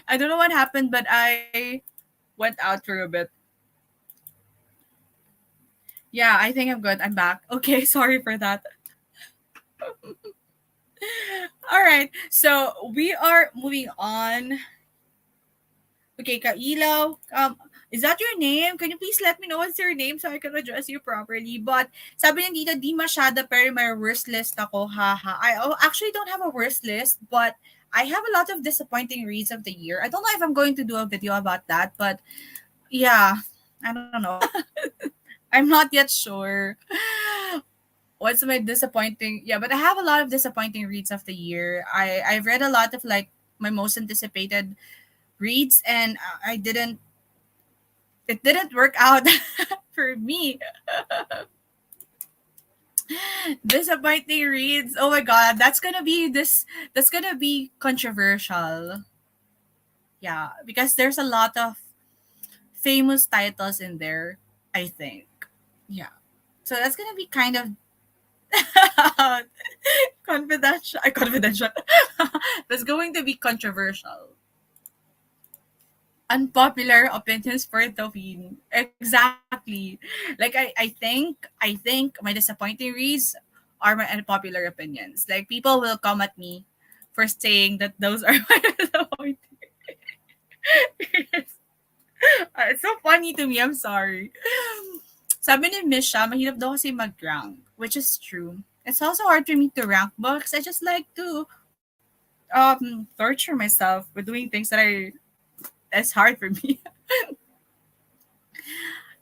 Speaker 1: I don't know what happened, but I went out for a bit. Yeah, I think I'm good. I'm back. Okay, sorry for that. All right, so we are moving on. Okay, Kailo, is that your name? Can you please let me know what's your name so I can address you properly? But sabi niya dito, di masyada pero may worst list ako, haha. Actually don't have a worst list, but I have a lot of disappointing reads of the year. I don't know if I'm going to do a video about that, but yeah, I don't know. I'm not yet sure what's my disappointing. Yeah, but I have a lot of disappointing reads of the year. I've read a lot of like my most anticipated reads, and I didn't it didn't work out for me. Disappointing reads. Oh my god, that's gonna be controversial. Yeah, because there's a lot of famous titles in there, I think. Yeah. So that's gonna be kind of confidential. That's going to be controversial. Unpopular opinions for Tawin. Exactly. Like I think my disappointing reads are my unpopular opinions. Like people will come at me for saying that those are my disappointing reads. It's so funny to me. I'm sorry. Sabi ni Misha, mahirap daw kasi mag-rank, which is true. It's also hard for me to rank books. I just like to torture myself with doing things that I that's hard for me.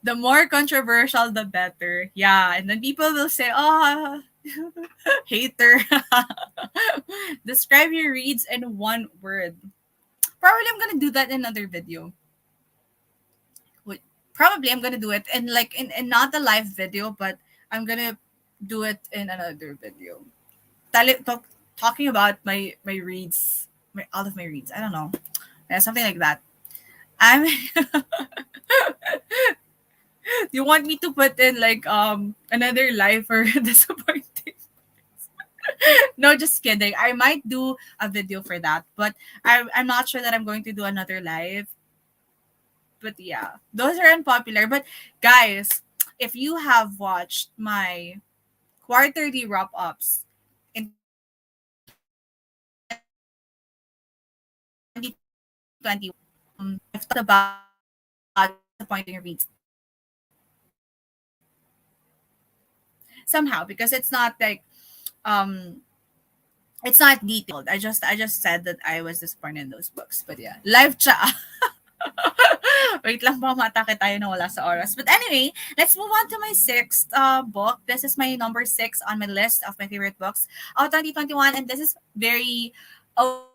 Speaker 1: The more controversial, the better. Yeah, and then people will say, "Oh, hater." Describe your reads in one word. Probably I'm gonna do that in another video. Wait, probably I'm gonna do it in like in not a live video, but I'm gonna do it in another video. Talking about my reads, all of my reads. I don't know, yeah, something like that. I'm. You want me to put in like another live for disappointing? No, just kidding. I might do a video for that, but I'm not sure that I'm going to do another live. But yeah, those are unpopular. But guys, if you have watched my quarterly wrap ups in 2021, I've thought about disappointing reads somehow because um it's not detailed. I just said that I was disappointed in those books. But yeah, live cha. Wait lang po, matake tayo na wala sa oras. But anyway, let's move on to my sixth book. This is my number 6 on my list of my favorite books of 2021. And this is very, oh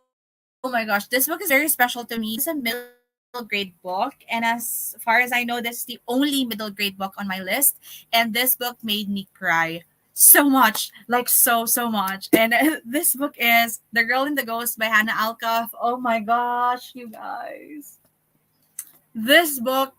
Speaker 1: my gosh, this book is very special to me. This is a middle grade book. And as far as I know, this is the only middle grade book on my list. And this book made me cry so much, like so much. And this book is The Girl in the Ghost by Hannah Alcoff. Oh my gosh, you guys. This book,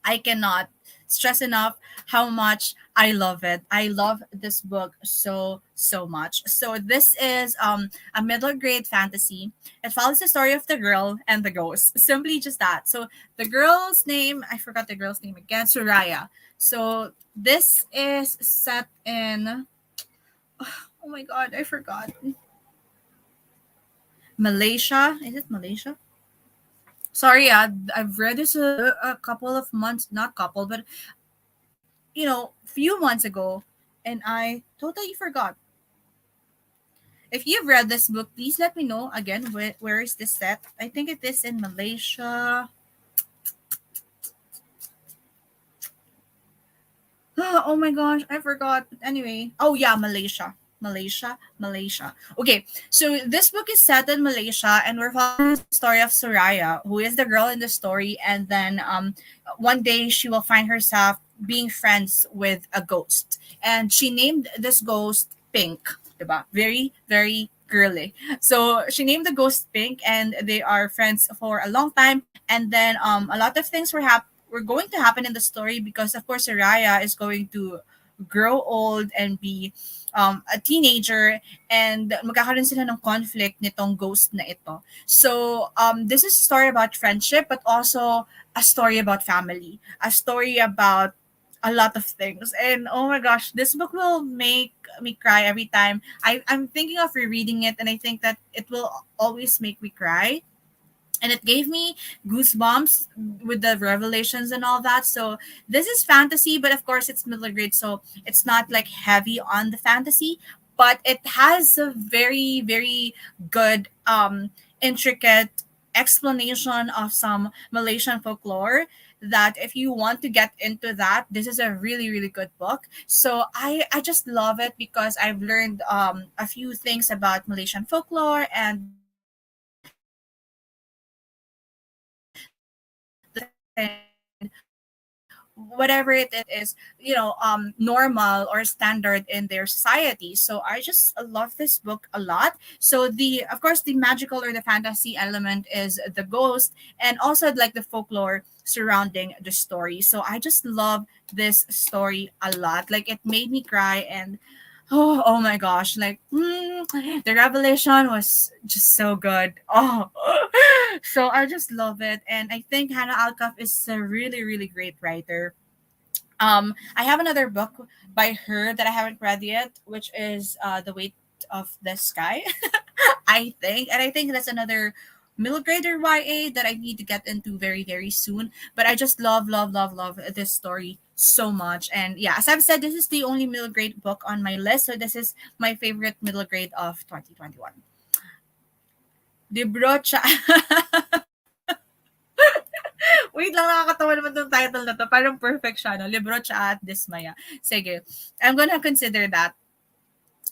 Speaker 1: I cannot stress enough how much I love it. I love this book so much. So this is a middle grade fantasy. It follows the story of the girl and the ghost. Simply just that. So the girl's name, I forgot the girl's name again, Soraya. So this is set in, oh my god, I forgot. Malaysia. Is it Malaysia? Sorry, I've read this a couple of months, not couple, but few months ago, and I totally forgot. If you've read this book, please let me know again where is this set. I think it is in Malaysia. Oh my gosh, I forgot. But anyway, oh yeah, Malaysia. Okay, so this book is set in Malaysia, and we're following the story of Soraya, who is the girl in the story, and then one day she will find herself being friends with a ghost, and she named this ghost Pink, diba? Very very girly. So she named the ghost Pink, and they are friends for a long time, and then a lot of things were going to happen in the story because of course Soraya is going to grow old and be a teenager, and magkakaroon sila ng conflict nitong ghost na ito. So this is a story about friendship, but also a story about family, a story about a lot of things. And oh my gosh, this book will make me cry every time. I'm thinking of rereading it, and I think that it will always make me cry, and it gave me goosebumps with the revelations and all that. So this is fantasy, but of course it's middle grade, so it's not like heavy on the fantasy, but it has a very very good intricate explanation of some Malaysian folklore, that if you want to get into that, this is a really really good book. So I just love it because I've learned a few things about Malaysian folklore, and whatever it is, normal or standard in their society. So I just love this book a lot. So the of course the magical or the fantasy element is the ghost, and also like the folklore surrounding the story. So I just love this story a lot. Like it made me cry, and oh my gosh, like the revelation was just so good. Oh, so I just love it, and I think Hannah Alcoff is a really really great writer. I have another book by her that I haven't read yet, which is The Weight of the Sky. I think, and I think that's another middle grader YA that I need to get into very very soon. But I just love this story so much, and yeah, as I've said, this is the only middle grade book on my list, so this is my favorite middle grade of 2021. Libro cha. Wait lang, nakakatawa naman tong title na to. Parang perfect siya, no? Libro Cha at Dismaya. Sige, I'm gonna consider that.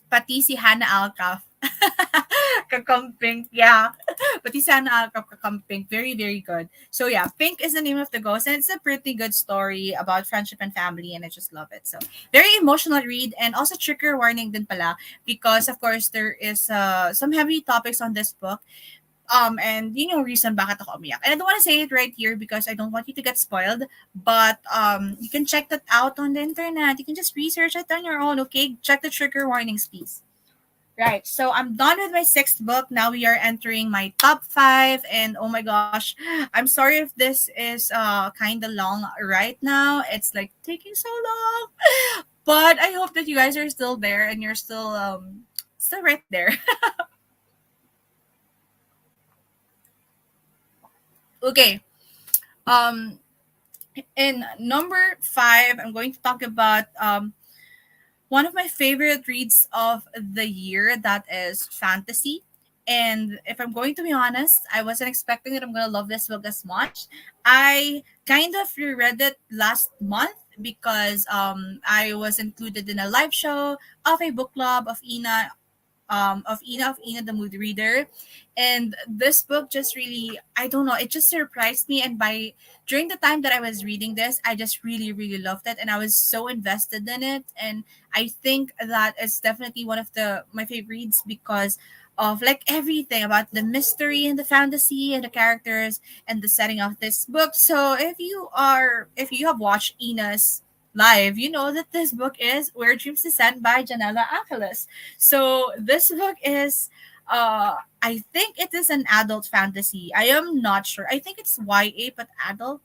Speaker 1: Pati si Hannah Alcoff. Kakamping, yeah. Pati si Hannah Alcoff, Kakamping. Very, very good. So yeah, Pink is the name of the ghost, and it's a pretty good story about friendship and family, and I just love it. So, very emotional read, and also trigger warning din pala, because of course there is some heavy topics on this book. And you know reason bakit ako umiyak. And I don't want to say it right here because I don't want you to get spoiled. But you can check that out on the internet. You can just research it on your own, okay? Check the trigger warnings, please. Right. So I'm done with my sixth book. Now we are entering my top five. And oh my gosh, I'm sorry if this is kind of long right now. It's like taking so long. But I hope that you guys are still there and you're still right there. Okay. Um in number five, I'm going to talk about one of my favorite reads of the year, that is fantasy. And if I'm going to be honest, I wasn't expecting that I'm going to love this book as much. I kind of reread it last month because I was included in a live show of a book club of Ina. Of Ina the Mood Reader. And this book just really, I don't know, it just surprised me. And by during the time that I was reading this, I just really, really loved it. And I was so invested in it. And I think that it's definitely one of the my favorite reads because of like everything about the mystery and the fantasy and the characters and the setting of this book. So if you have watched Ina's live, you know that this book is Where Dreams Descend by Janella Angeles. So this book is I think it is an adult fantasy. I am not sure. I think it's YA but adult.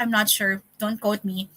Speaker 1: I'm not sure. Don't quote me,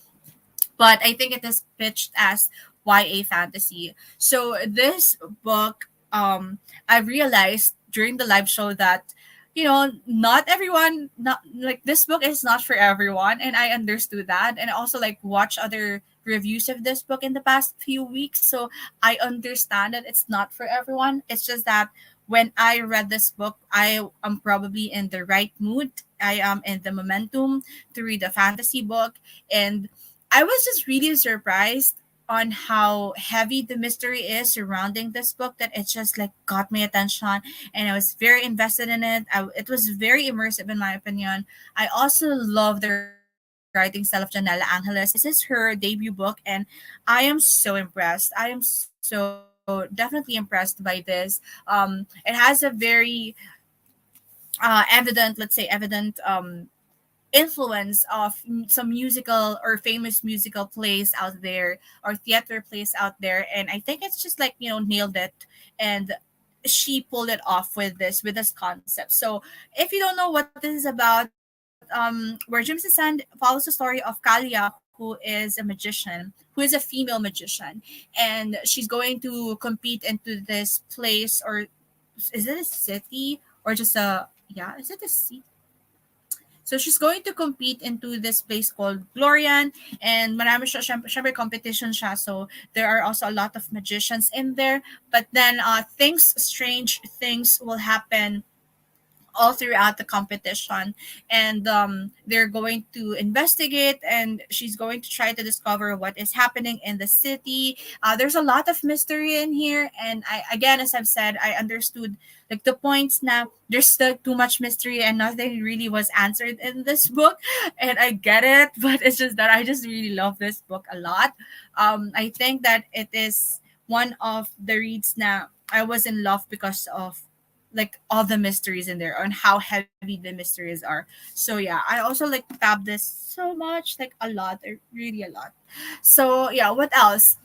Speaker 1: but I think it is pitched as YA fantasy. So this book, I realized during the live show that, you know, not everyone, not like this book is not for everyone, and I understood that, and I also like watch other reviews of this book in the past few weeks, so I understand that it's not for everyone. It's just that when I read this book, I am probably in the right mood. I am in the momentum to read a fantasy book, and I was just really surprised on how heavy the mystery is surrounding this book that it just like got my attention and I was very invested in it. It was very immersive in my opinion. I also love the writing style of Janella Angeles. This is her debut book and I am so impressed. I am so definitely impressed by this. It has a very evident, let's say evident influence of some musical or famous musical plays out there or theater plays out there, and I think it's just like, you know, nailed it. And she pulled it off with this concept. So if you don't know what this is about, Where Dreams Descend follows the story of Kalia, who is a magician, who is a female magician, and she's going to compete into this place, or is it a city or just a, yeah, is it a city? So she's going to compete into this place called Glorian, and marami siya, syempre competition siya. So there are also a lot of magicians in there. But then strange things will happen all throughout the competition, and they're going to investigate, and she's going to try to discover what is happening in the city. There's a lot of mystery in here, and I, again, as I've said, I understood like the points now. There's still too much mystery and nothing really was answered in this book, and I get it. But it's just that I just really love this book a lot. I think that it is one of the reads now I was in love because of like all the mysteries in there and how heavy the mysteries are. So yeah, I also like tab this so much, like a lot, really a lot. So yeah, what else?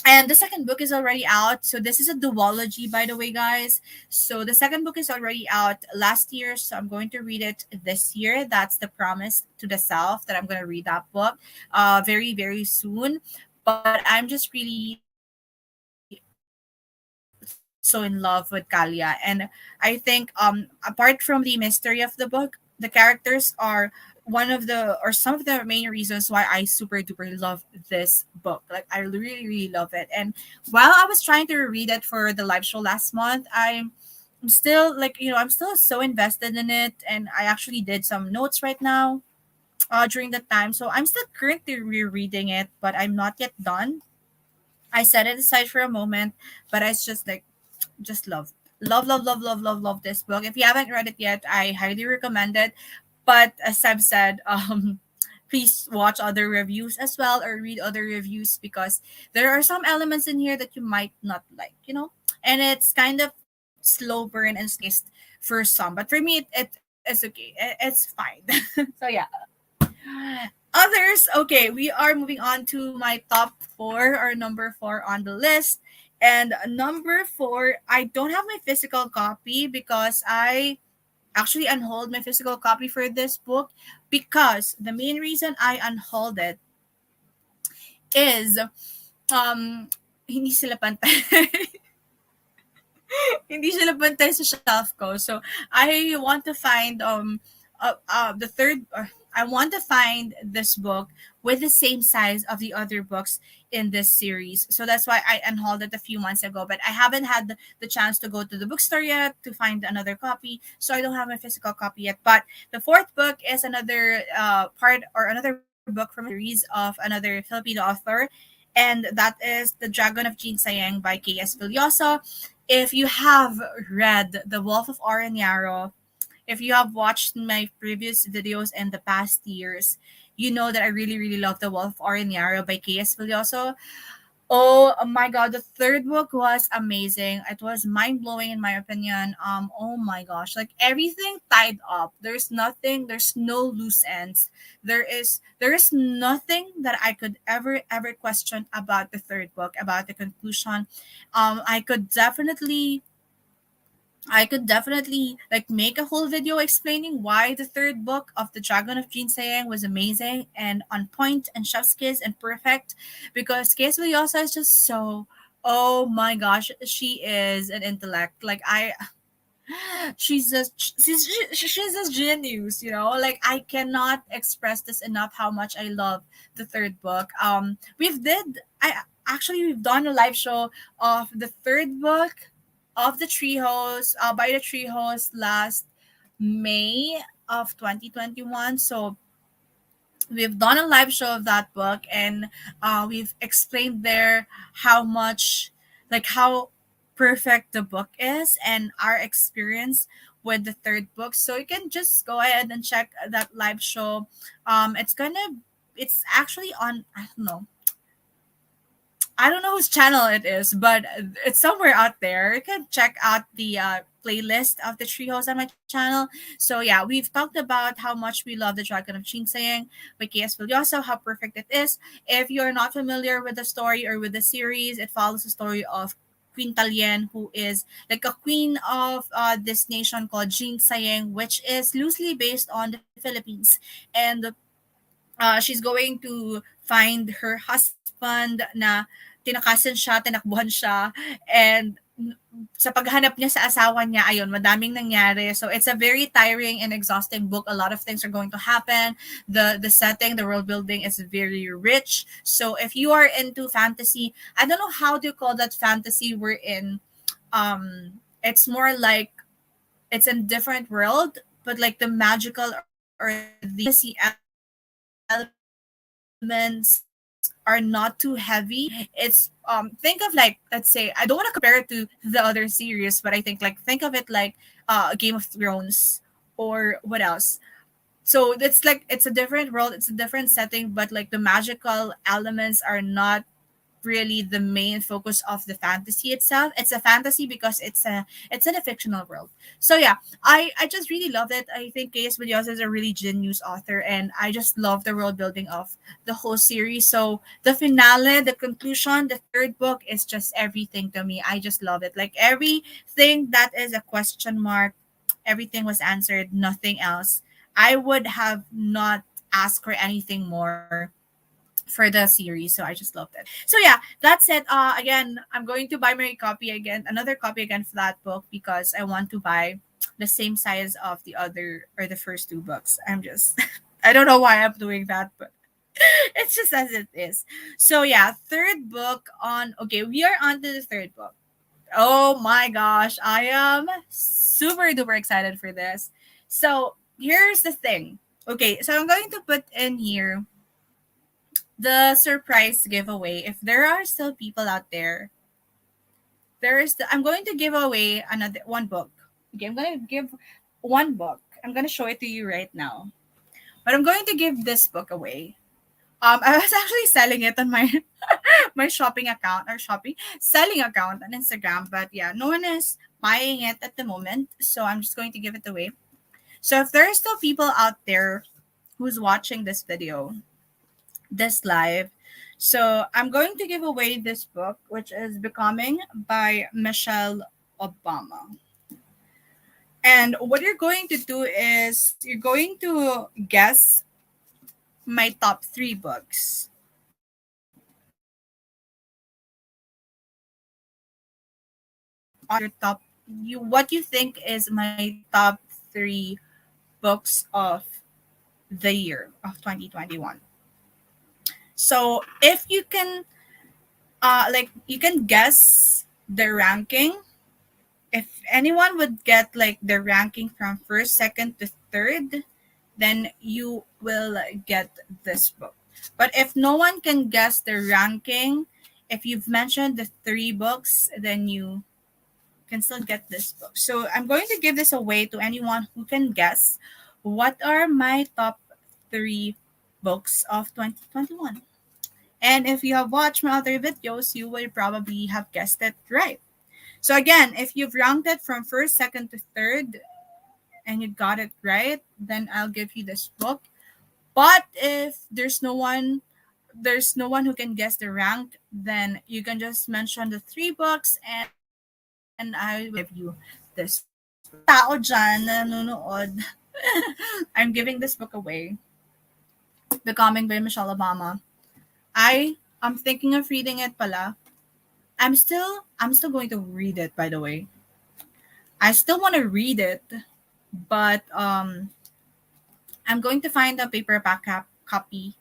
Speaker 1: And the second book is already out. So this is a duology, by the way, guys. So the second book is already out last year. So I'm going to read it this year. That's The Promise to the Self, that I'm going to read that book very, very soon. But I'm just really so in love with Kalia. And I think apart from the mystery of the book, the characters are one of the or some of the main reasons why I super duper love this book. Like I really, really love it. And while I was trying to read it for the live show last month, I'm still like, you know, I'm still so invested in it, and I actually did some notes right now during that time. So I'm still currently rereading it, but I'm not yet done. I set it aside for a moment, but it's just like just love this book. If you haven't read it yet, I highly recommend it. But as I've said, please watch other reviews as well or read other reviews because there are some elements in here that you might not like, you know, and it's kind of slow burn and slow paced for some. But for me, it's okay. It's fine. So yeah. Others, okay, we are moving on to my top four or number four on the list. And number four, I don't have my physical copy because I actually unhold my physical copy for this book because the main reason I unhold it is um hindi sila pantay. Hindi sila pantay sa shelf ko. So, I want to find the third I want to find this book with the same size of the other books in this series. So that's why I unhauled it a few months ago, but I haven't had the chance to go to the bookstore yet to find another copy. So I don't have my physical copy yet. But the fourth book is another part or another book from a series of another Filipino author, and that is The Dragon of Sayang by K.S. Villoso. If you have read The Wolf of Aranyaro, if you have watched my previous videos in the past years, you know that I really, really love The Wolf of Aranyaro by K.S. Villoso. Oh my god, the third book was amazing. It was mind blowing in my opinion. Oh my gosh, like everything tied up. There's nothing, there's no loose ends. There is nothing that I could ever question about the third book, about the conclusion. I could definitely like make a whole video explaining why the third book of the Dragon of Sayang was amazing and on point and chef's kiss and perfect, because Kay Villosa is just so, oh my gosh, she is an intellect. Like I she's a genius, you know. Like I cannot express this enough how much I love the third book. We've done a live show of the third book of the Treehouse, by the Treehouse last May of 2021. So we've done a live show of that book, and we've explained there how much, like how perfect the book is and our experience with the third book. So you can just go ahead and check that live show. It's actually on, I don't know whose channel it is, but it's somewhere out there. You can check out the playlist of the Treehouse on my channel. So yeah, we've talked about how much we love the Dragon of Sayang by K.S. Villoso, how perfect it is. If you're not familiar with the story or with the series, it follows the story of Queen Talien, who is like a queen of this nation called Sayang, which is loosely based on the Philippines. And she's going to find her husband na tinakasan siya, tinakbuhan siya, and sa paghanap niya sa asawa niya, ayun, madaming nangyari. So it's a very tiring and exhausting book. A lot of things are going to happen. The setting, the world building is very rich. So if you are into fantasy, I don't know how do you call that fantasy we're in. It's more like it's a different world, but like the magical or the fantasy elements are not too heavy. It's think of like, let's say, I don't want to compare it to the other series, but I think of it like Game of Thrones or what else. So it's like it's a different world, it's a different setting, but like the magical elements are not really the main focus of the fantasy itself. It's a fantasy because it's in a fictional world. So yeah, I just really love it. I think K.S. Villosa is a really genius author, and I just love the world building of the whole series. So the finale, the conclusion, the third book is just everything to me. I just love it. Like everything that is a question mark, everything was answered, nothing else. I would have not asked for anything more for the series. So I just loved it. So yeah, that's it. Again, I'm going to buy my copy again, another copy again for that book, because I want to buy the same size of the other or the first two books. I'm just I don't know why I'm doing that, but it's just as it is. So yeah, third book on, okay, we are on to the third book. Oh my gosh, I am super duper excited for this. So here's the thing. Okay, so I'm going to put in here the surprise giveaway. If there are still people out there, I'm going to give away another one book. Okay, I'm going to give one book. I'm going to show it to you right now. But I'm going to give this book away. I was actually selling it on my my shopping account, or shopping selling account on Instagram, but yeah, no one is buying it at the moment, so I'm just going to give it away. So if there are still people out there who's watching this video, this live. So I'm going to give away this book, which is Becoming by Michelle Obama. And what you're going to do is you're going to guess my top three books. On your top, what you think is my top three books of the year of 2021. So if you can, like you can guess the ranking. If anyone would get like the ranking from first, second to third, then you will get this book. But if no one can guess the ranking, if you've mentioned the three books, then you can still get this book. So I'm going to give this away to anyone who can guess what are my top three books of 2021. And if you have watched my other videos, you will probably have guessed it right. So again, if you've ranked it from first, second to third, and you got it right, then I'll give you this book. But if there's no one who can guess the rank, then you can just mention the three books and I will give you this book. Tao dyan na nanonood. I'm giving this book away. Becoming by Michelle Obama. I'm thinking of reading it pala. I'm still going to read it, by the way. I still want to read it, but I'm going to find a paperback copy.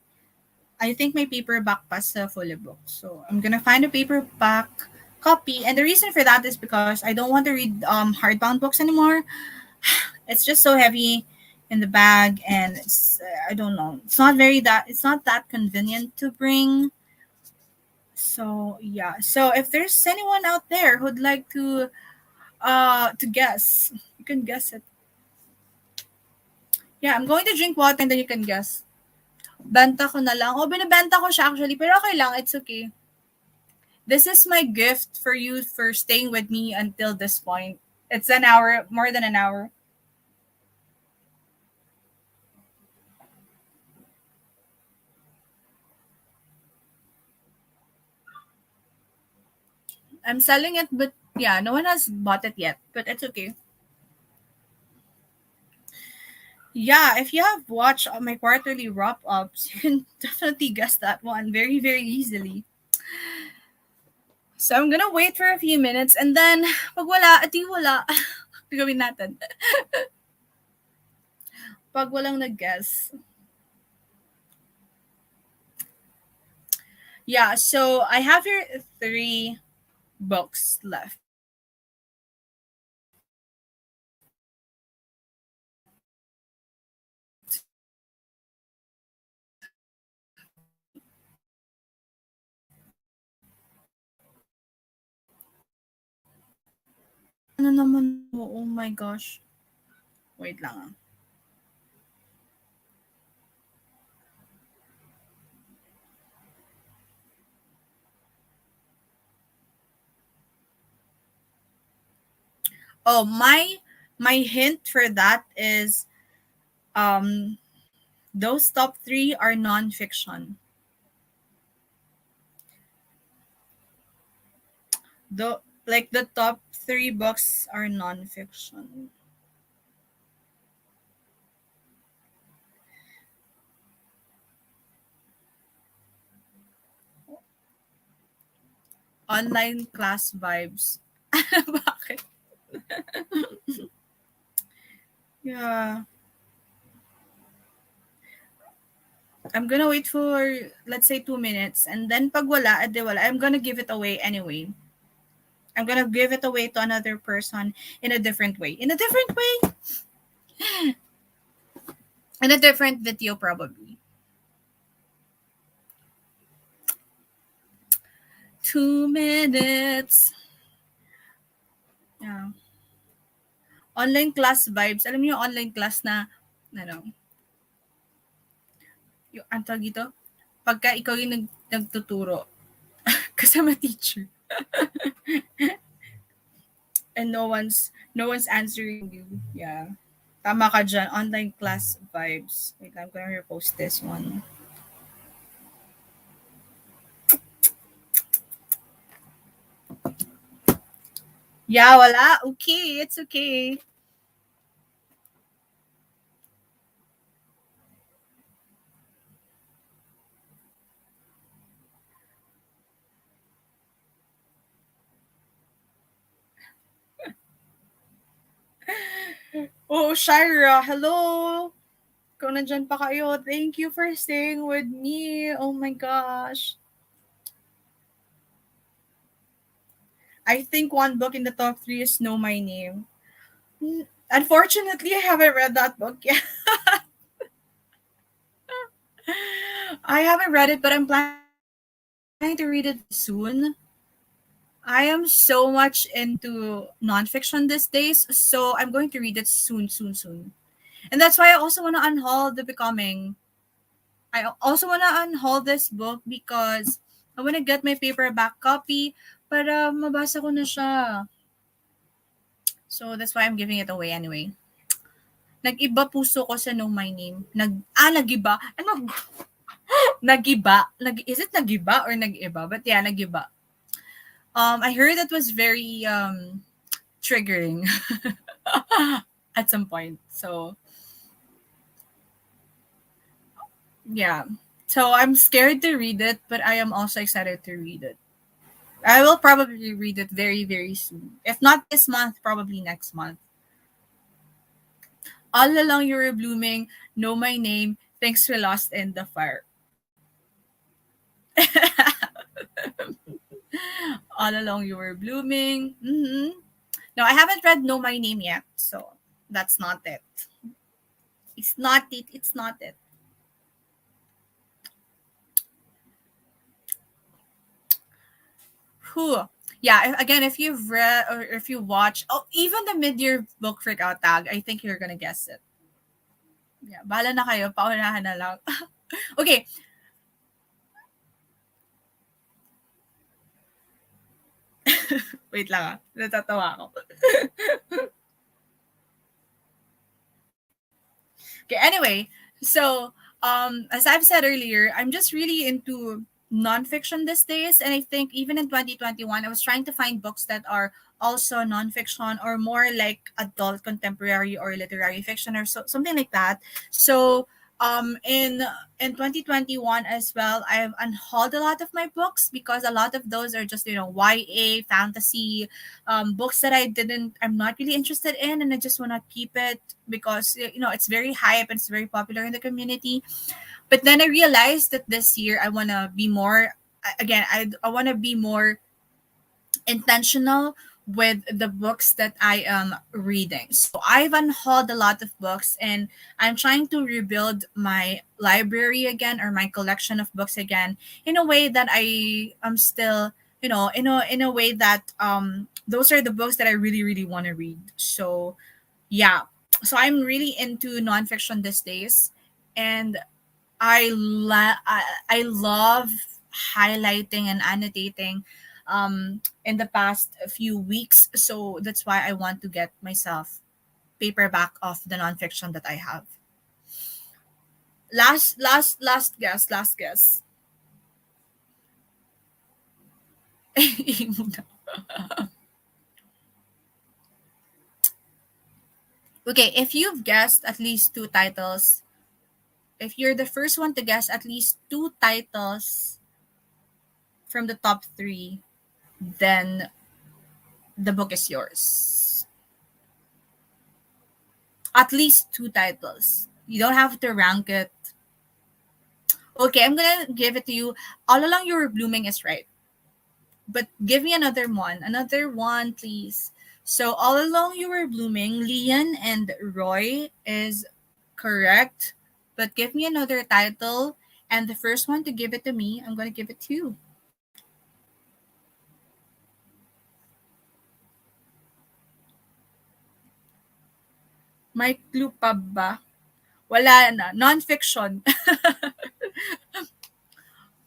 Speaker 1: I think my paperback pa sa fully book. So I'm gonna find a paperback copy. And the reason for that is because I don't want to read hardbound books anymore. It's just so heavy in the bag, and I don't know. It's not that convenient to bring. So yeah. So if there's anyone out there who'd like to guess, you can guess it. Yeah, I'm going to drink water and then you can guess. Benta ko na lang. O, binibenta ko siya actually. Pero okay lang. It's okay. This is my gift for you for staying with me until this point. It's an hour, more than an hour. I'm selling it, but yeah, no one has bought it yet. But it's okay. Yeah, if you have watched my quarterly wrap ups, you can definitely guess that one very, very easily. So I'm gonna wait for a few minutes and then pag wala, ati wala. Gawin natin. Pag walang nag-guess. Yeah, so I have here three books left. Ano naman? Oh my gosh. Wait lang ah. Oh, my hint for that is um those top three are non-fiction. The top three books are non-fiction. Online class vibes. Bakit? Yeah. I'm gonna wait for let's say 2 minutes and then pag wala, edi wala. I'm gonna give it away anyway. I'm gonna give it away to another person in a different way. In a different way? In a different video probably. 2 minutes. Yeah. Online class vibes. Alam niyo yung online class na, ano, yung, ang tawag dito? Pagka ikaw yung nagtuturo, kasama teacher, and no one's answering you. Yeah. Tama ka dyan. Online class vibes. Wait, I'm gonna repost this one. Yeah, wala. Okay, it's okay. Oh, Shira, hello. Kung nandyan pa kayo, thank you for staying with me. Oh my gosh. I think one book in the top three is Know My Name. Unfortunately, I haven't read that book yet. I haven't read it, but I'm planning to read it very soon. I am so much into nonfiction these days, so I'm going to read it soon, soon, soon. And that's why I also want to unhaul The Becoming. I also want to unhaul this book because I want to get my paperback copy para mabasa ko na siya. So that's why I'm giving it away anyway. Nag-iba puso ko sa Know My Name. Nag-iba? Ano? Nag-iba? Is it nag-iba or nag-iba? But yeah, nag-iba. I heard that was very triggering at some point. So yeah. So I'm scared to read it, but I am also excited to read it. I will probably read it very, very soon. If not this month, probably next month. All along you were blooming, know my name, things we lost in the fire. All along you were blooming. No, I haven't read Know My Name yet, so that's not it. It's not it. It's not it. Whew. Yeah, again, if you've read or if you watch, oh, even the mid-year book freakout tag, I think you're gonna guess it. Yeah, bahala na kayo, paunahan na lang. Okay, wait lang natatawa ako. Okay, anyway, so as I've said earlier, I'm just really into nonfiction these days, and I think even in 2021, I was trying to find books that are also nonfiction or more like adult contemporary or literary fiction or something like that. So in 2021 as well, I've unhauled a lot of my books because a lot of those are just YA fantasy books that I'm not really interested in, and I just want to keep it because it's very hype and it's very popular in the community. But then I realized that this year I want to be more, again, I want to be more intentional with the books that I am reading. So I've unhauled a lot of books, and I'm trying to rebuild my library again, or my collection of books again, in a way that I am still, in a way that those are the books that I really really want to read. So yeah. So I'm really into nonfiction these days, and I love highlighting and annotating in the past few weeks. So that's why I want to get myself paperback of the nonfiction that I have. Last guess, last guess. Okay, if you've guessed at least two titles, if you're the first one to guess at least two titles from the top three, then the book is yours. At least two titles. You don't have to rank it. Okay, I'm gonna give it to you. All Along You Were Blooming is right. But give me another one. Another one, please. So All Along You Were Blooming, Lian and Roy is correct. But give me another title. And the first one to give it to me, I'm gonna give it to you. May clue pa ba? Wala na. Non-fiction.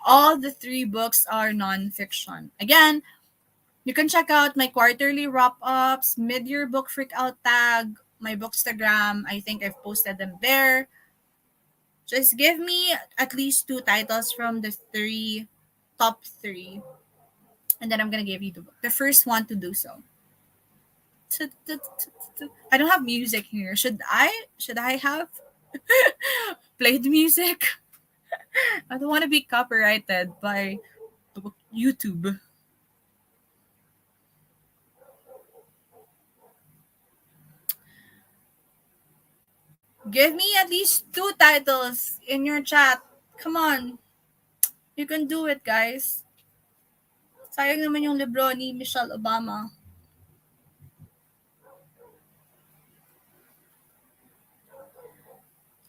Speaker 1: All the three books are non-fiction. Again, you can check out my quarterly wrap-ups, mid-year book freak out tag, my bookstagram. I think I've posted them there. Just give me at least two titles from the top three, and then I'm gonna give you the first one to do so. I don't have music here. Should I? Should I have played music? I don't want to be copyrighted by YouTube. Give me at least two titles in your chat. Come on. You can do it, guys. Sayang naman yung libro ni Michelle Obama.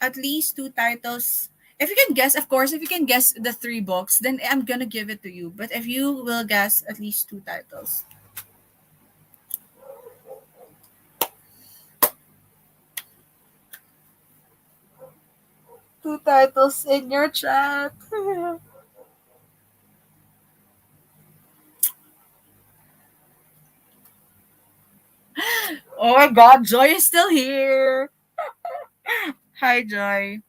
Speaker 1: At least two titles. If you can guess, of course, if you can guess the three books, then I'm gonna give it to you. But if you will guess at least two titles, two titles in your chat. Oh my God, Joy is still here. Hi, Joy.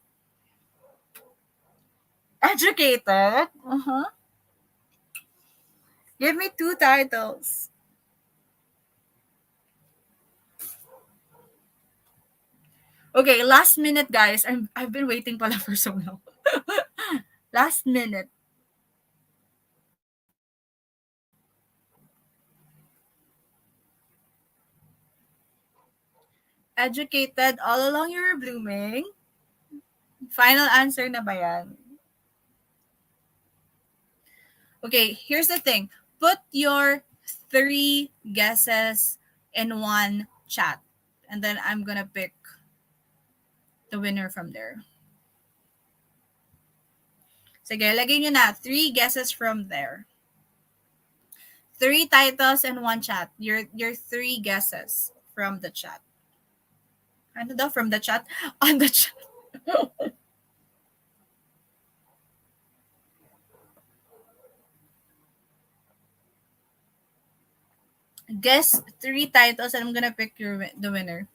Speaker 1: Educated. Uh huh. Give me two titles. Okay, last minute, guys. I've been waiting pala for so long. Last minute. Educated all along you were blooming. Final answer na ba yan? Okay, here's the thing. Put your three guesses in one chat. And then I'm gonna pick the winner from there. Sige, lagay nyo na. Three guesses from there. Three titles in one chat. Your three guesses from the chat. Ano daw? From the chat? On the chat. Guess three titles and I'm gonna pick the winner.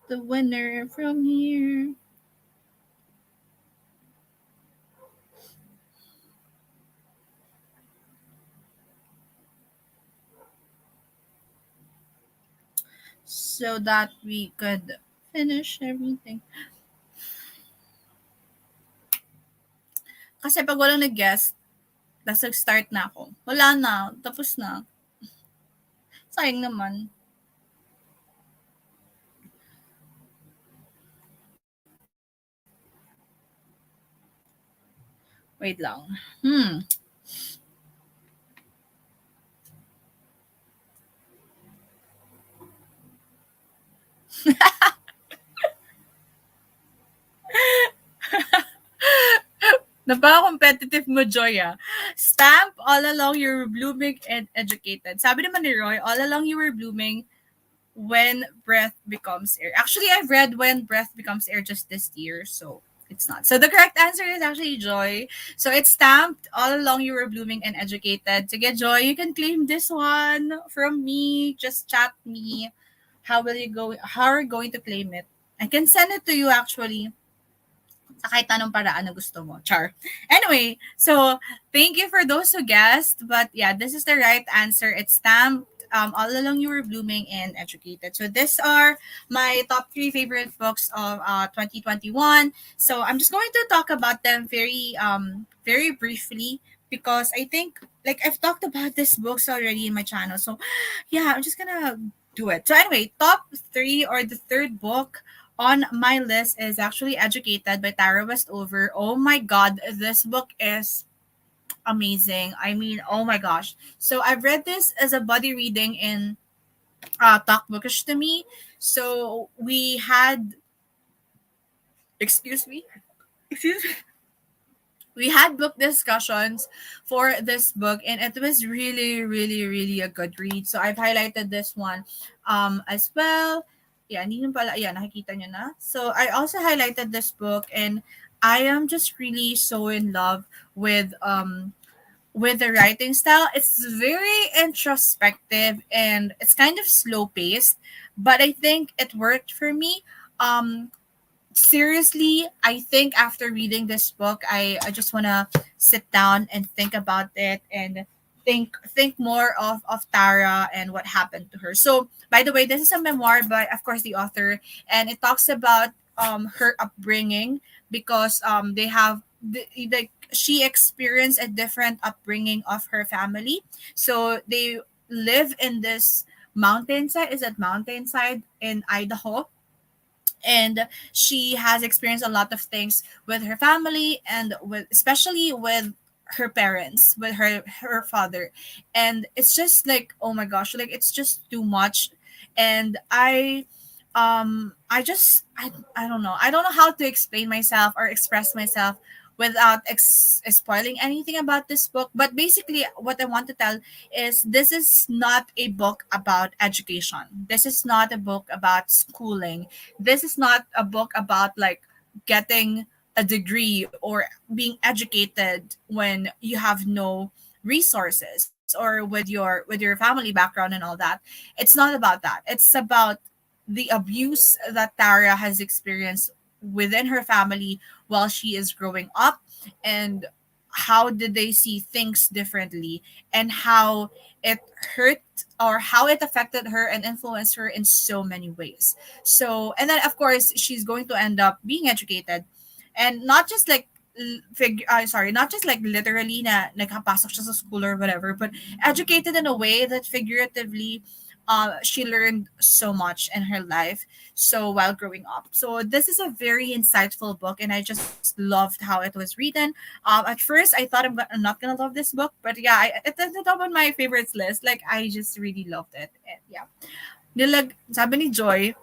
Speaker 1: The winner from here. So that we could finish everything. Kasi pag walang nag-guess, tapos nag-start na ako. Wala na. Tapos na. Sayang naman. Wait lang. Napaka-competitive mo, Joy, ah. Stamp, all along you were blooming and educated. Sabi naman ni Roy, all along you were blooming when breath becomes air. Actually, I've read when breath becomes air just this year, so it's not. So the correct answer is actually Joy. So it's stamped all along you were blooming and educated. To get Joy, you can claim this one from me. Just chat me. How will you go? How are you going to claim it? I can send it to you actually sa kahit anong paraan na gusto mo. Char. Anyway, so thank you for those who guessed. But yeah, this is the right answer. It's stamped. All along you were blooming and educated. So these are my top three favorite books of 2021. So I'm just going to talk about them very briefly because I think like I've talked about these books already in my channel. So yeah, I'm just gonna do it. So anyway, top three or the third book on my list is actually Educated by Tara Westover. Oh my god, this book is amazing. I mean, oh my gosh. So I've read this as a buddy reading in Talk Bookish to Me. So we had excuse me. Excuse me. We had book discussions for this book and it was really a good read. So I've highlighted this one as well. Yeah, hindi nyo pala, yeah, nakikita nyo na. So I also highlighted this book and I am just really so in love with the writing style. It's very introspective and it's kind of slow paced, but I think it worked for me. Seriously, I think after reading this book, I just wanna sit down and think about it and think more of Tara and what happened to her. So by the way, this is a memoir by of course the author, and it talks about her upbringing because they have like she experienced a different upbringing of her family. So they live in this mountainside. Is it mountainside in Idaho? And she has experienced a lot of things with her family and with especially with her parents, with her father, and it's just like oh my gosh, like it's just too much. And I don't know, I don't know how to explain myself or express myself without spoiling anything about this book. But basically what I want to tell is this is not a book about education, this is not a book about schooling, this is not a book about like getting a degree or being educated when you have no resources, or with your family background and all that. It's not about that. It's about the abuse that Tara has experienced within her family while she is growing up, and how did they see things differently, and how it hurt or how it affected her and influenced her in so many ways. So, and then of course she's going to end up being educated, and not just like not just like literally na nagpapasok siya sa school or whatever, but educated in a way that figuratively she learned so much in her life so while growing up. So this is a very insightful book, and I just loved how it was written. At first I thought I'm not gonna love this book, but yeah, it ended up on my favorites list. Like I just really loved it. And yeah, sabi ni Joy,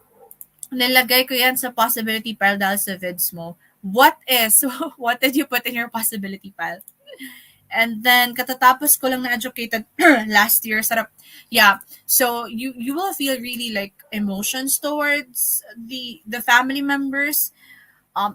Speaker 1: nilagay ko yan sa possibility pile dahil sa vids mo. What is? What did you put in your possibility pile? And then katatapos ko lang na educated last year. Sarap. Yeah. So you will feel really like emotions towards the family members,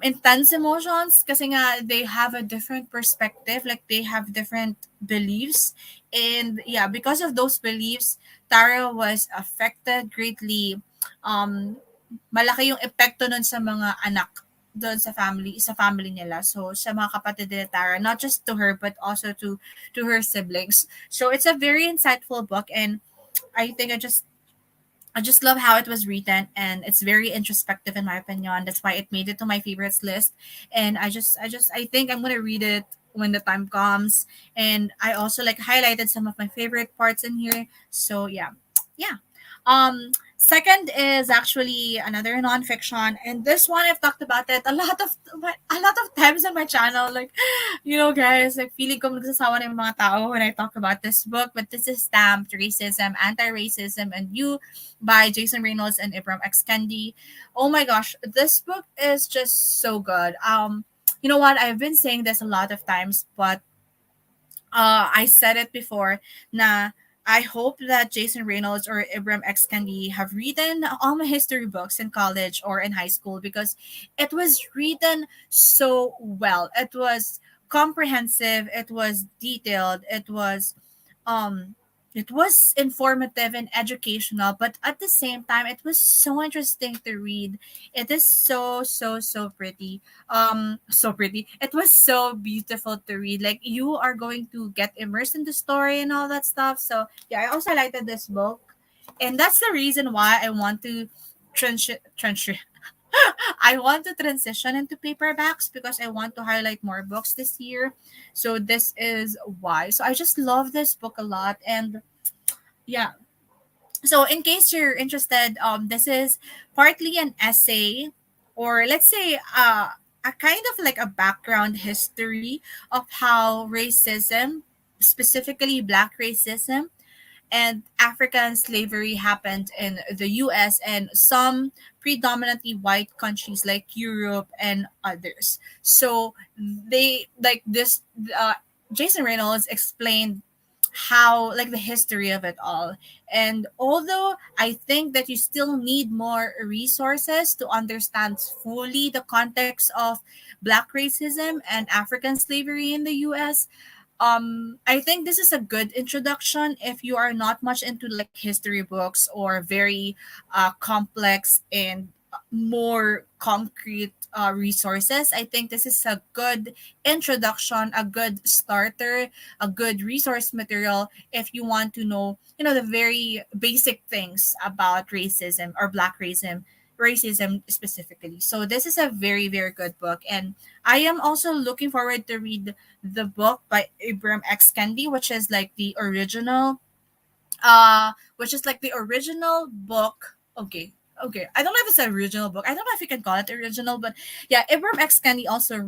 Speaker 1: intense emotions kasi nga they have a different perspective, like they have different beliefs. And yeah, because of those beliefs, Tara was affected greatly. Malaki yung epekto nun sa mga anak doon sa family nila. So sa mga kapatid ni Tara, not just to her but also to her siblings. So it's a very insightful book, and I just love how it was written, and it's very introspective in my opinion. That's why it made it to my favorites list. And I think I'm gonna read it when the time comes. And I also like highlighted some of my favorite parts in here. So yeah. Yeah. Second is actually another nonfiction, and this one I've talked about it a lot of times on my channel. Like, guys, like feeling ko nagsasawa na yung mga tao when I talk about this book. But this is Stamped: Racism, Anti-Racism, and You by Jason Reynolds and Ibram X. Kendi. Oh my gosh, this book is just so good. You know what? I've been saying this a lot of times, but I said it before na I hope that Jason Reynolds or Ibram X. Kendi have written all my history books in college or in high school, because it was written so well. It was comprehensive, it was detailed, um it was informative and educational, but at the same time it was so interesting to read. It is so pretty. So pretty. It was so beautiful to read. Like you are going to get immersed in the story and all that stuff. So yeah, I also highlighted this book, and that's the reason why I want to transition. I want to transition into paperbacks because I want to highlight more books this year. So this is why. So I just love this book a lot. And yeah, so in case you're interested, this is partly an essay, or let's say a kind of like a background history of how racism, specifically black racism and African slavery happened in the US and some predominantly white countries like Europe and others. So they like this Jason Reynolds explained how like the history of it all. And although I think that you still need more resources to understand fully the context of black racism and African slavery in the US, I think this is a good introduction if you are not much into like history books or very complex and more concrete resources. I think this is a good introduction, a good starter, a good resource material if you want to know, the very basic things about racism or black racism specifically. So this is a very very good book, and I am also looking forward to read the book by Ibram X. Kendi, which is like the original book. Okay. Okay. I don't know if it's an original book. I don't know if you can call it original, but yeah, Ibram X. Kendi also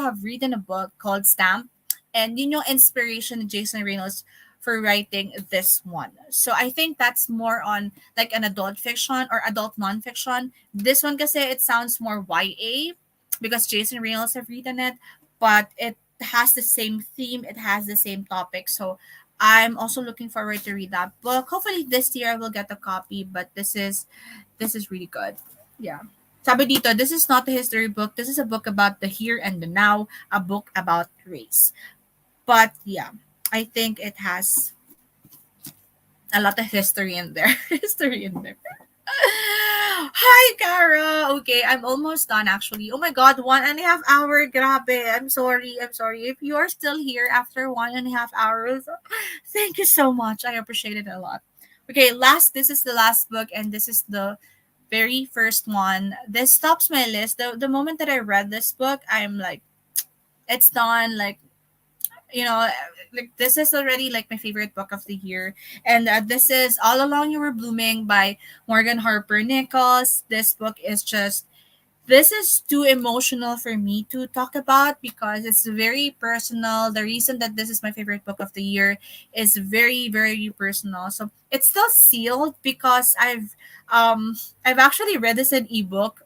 Speaker 1: have written a book called Stamp. And inspiration Jason Reynolds for writing this one. So I think that's more on like an adult fiction or adult nonfiction. This one kasi it sounds more YA because Jason Reynolds have written it, but it has the same theme, it has the same topic. So I'm also looking forward to read that book. Hopefully this year I will get a copy, but this is really good. Yeah. Sabi dito, this is not a history book. This is a book about the here and the now, a book about race. But yeah, I think it has a lot of history in there. History in there. Hi, Kara. Okay, I'm almost done actually. Oh my god, 1.5 hour. Grabe. I'm sorry. I'm sorry. If you are still here after 1.5 hours, thank you so much. I appreciate it a lot. Okay, this is the last book, and this is the very first one. This tops my list. The moment that I read this book, I'm like, it's done. Like, you know, like this is already like my favorite book of the year, and this is All Along You Were Blooming by Morgan Harper Nichols. This book is just, this is too emotional for me to talk about because it's very personal. The reason that this is my favorite book of the year is very, very personal. So it's still sealed because I've actually read this in ebook,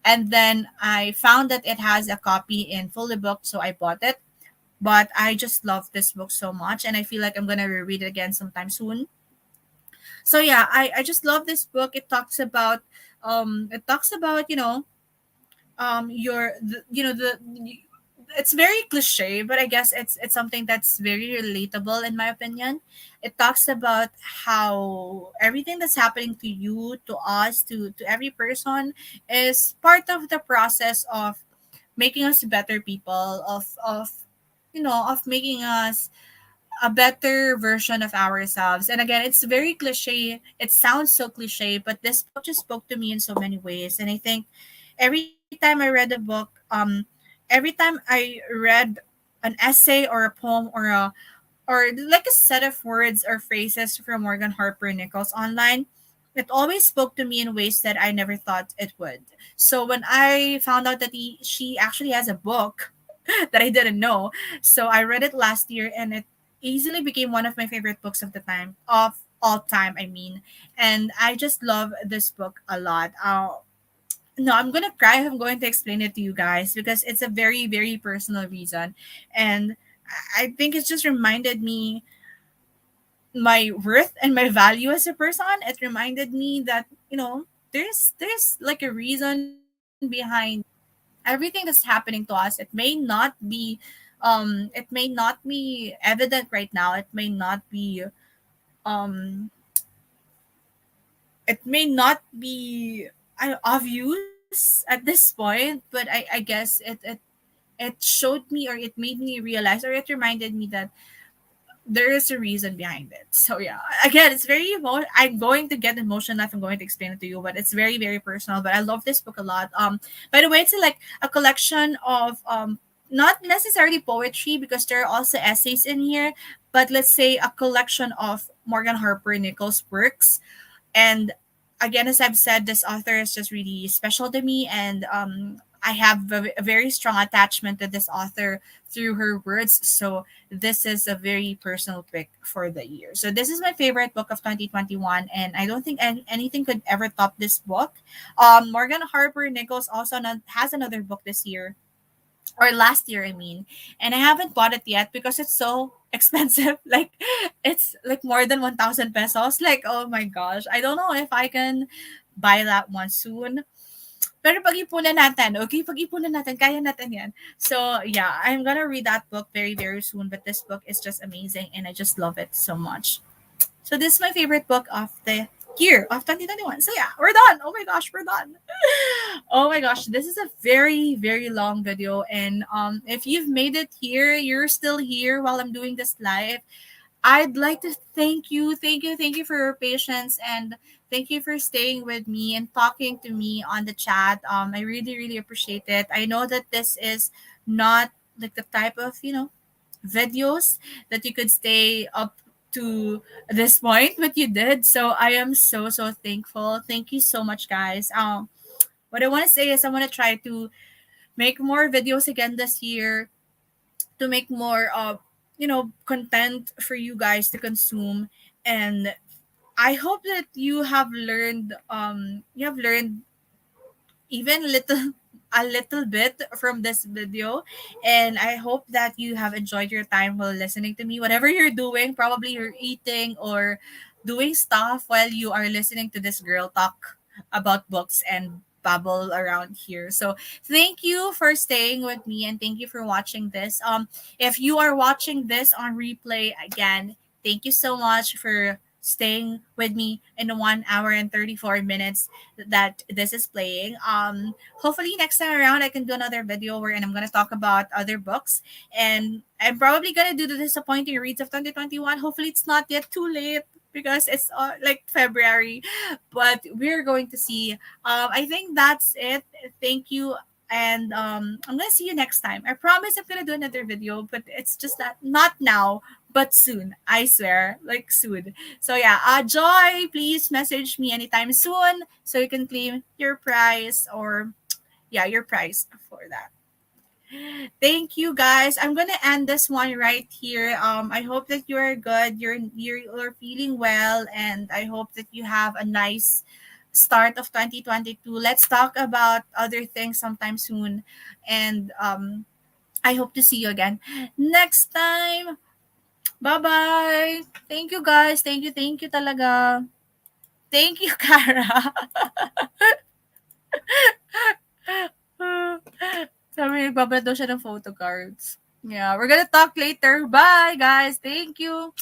Speaker 1: and then I found that it has a copy in fully booked, so I bought it. But I just love this book so much, and I feel like I'm gonna reread it again sometime soon. So yeah, I just love this book. It talks about the it's very cliche, but I guess it's something that's very relatable in my opinion. It talks about how everything that's happening to you, to us, to every person is part of the process of making us better people, of making us a better version of ourselves. And again, it's very cliche. It sounds so cliche, but this book just spoke to me in so many ways. And I think every time I read a book, every time I read an essay or a poem or like a set of words or phrases from Morgan Harper Nichols online, it always spoke to me in ways that I never thought it would. So when I found out that she actually has a book that I didn't know, so I read it last year, and it easily became one of my favorite books of all time. I mean, and I just love this book a lot. No, I'm gonna cry if I'm going to explain it to you guys because it's a very, very personal reason, and I think it just reminded me my worth and my value as a person. It reminded me that there's like a reason behind everything that's happening to us. It may not be evident right now. Um it may not be obvious at this point, but I guess it showed me, or it made me realize, or it reminded me that there is a reason behind it. So yeah, again, it's I'm going to get emotional if I'm going to explain it to you, but it's very, very personal. But I love this book a lot. By the way, it's like a collection of not necessarily poetry because there are also essays in here, but let's say a collection of Morgan Harper Nichols works. And again, as I've said, this author is just really special to me, and I have a very strong attachment to this author through her words. So this is a very personal pick for the year. So this is my favorite book of 2021, and I don't think anything could ever top this book. Morgan Harper Nichols also has another book this year, or last year, I mean, and I haven't bought it yet because it's so expensive. Like, it's like more than 1,000 pesos. Like, oh my gosh, I don't know if I can buy that one soon. Pero pag-ipunan natin, okay? Pag-ipunan natin, kaya natin yan. So, yeah, I'm gonna read that book very, very soon. But this book is just amazing, and I just love it so much. So this is my favorite book of the year of 2021. So yeah, we're done. Oh my gosh, we're done. Oh my gosh, this is a very, very long video. And if you've made it here, you're still here while I'm doing this live, I'd like to thank you for your patience, and thank you for staying with me and talking to me on the chat. I really, really appreciate it. I know that this is not like the type of videos that you could stay up to this point, but you did. So I am so, so thankful. Thank you so much, guys. What I want to say is I want to try to make more videos again this year, to make more. content for you guys to consume. And I hope that you have learned even little a little bit from this video. And I hope that you have enjoyed your time while listening to me, whatever you're doing. Probably you're eating or doing stuff while you are listening to this girl talk about books and babble around here. So thank you for staying with me, and thank you for watching this. If you are watching this on replay again, thank you so much for staying with me in the 1 hour and 34 minutes that this is playing. Hopefully next time around I can do another video where and I'm gonna talk about other books, and I'm probably gonna do the disappointing reads of 2021. Hopefully it's not yet too late because it's like February, but we're going to see. I think that's it. Thank you. And I'm gonna see you next time. I promise I'm gonna do another video, but it's just that not now, but soon. I swear, like soon. So yeah, Joy, please message me anytime soon so you can claim your prize, or yeah, your prize for that. Thank you guys. I'm gonna end this one right here. I hope that you're good. You're feeling well, and I hope that you have a nice start of 2022. Let's talk about other things sometime soon, and I hope to see you again next time. Bye bye. Thank you guys. Thank you talaga. Thank you, Kara. Sabi, nagbabala daw siya ng photo cards. Yeah, we're gonna talk later. Bye, guys. Thank you.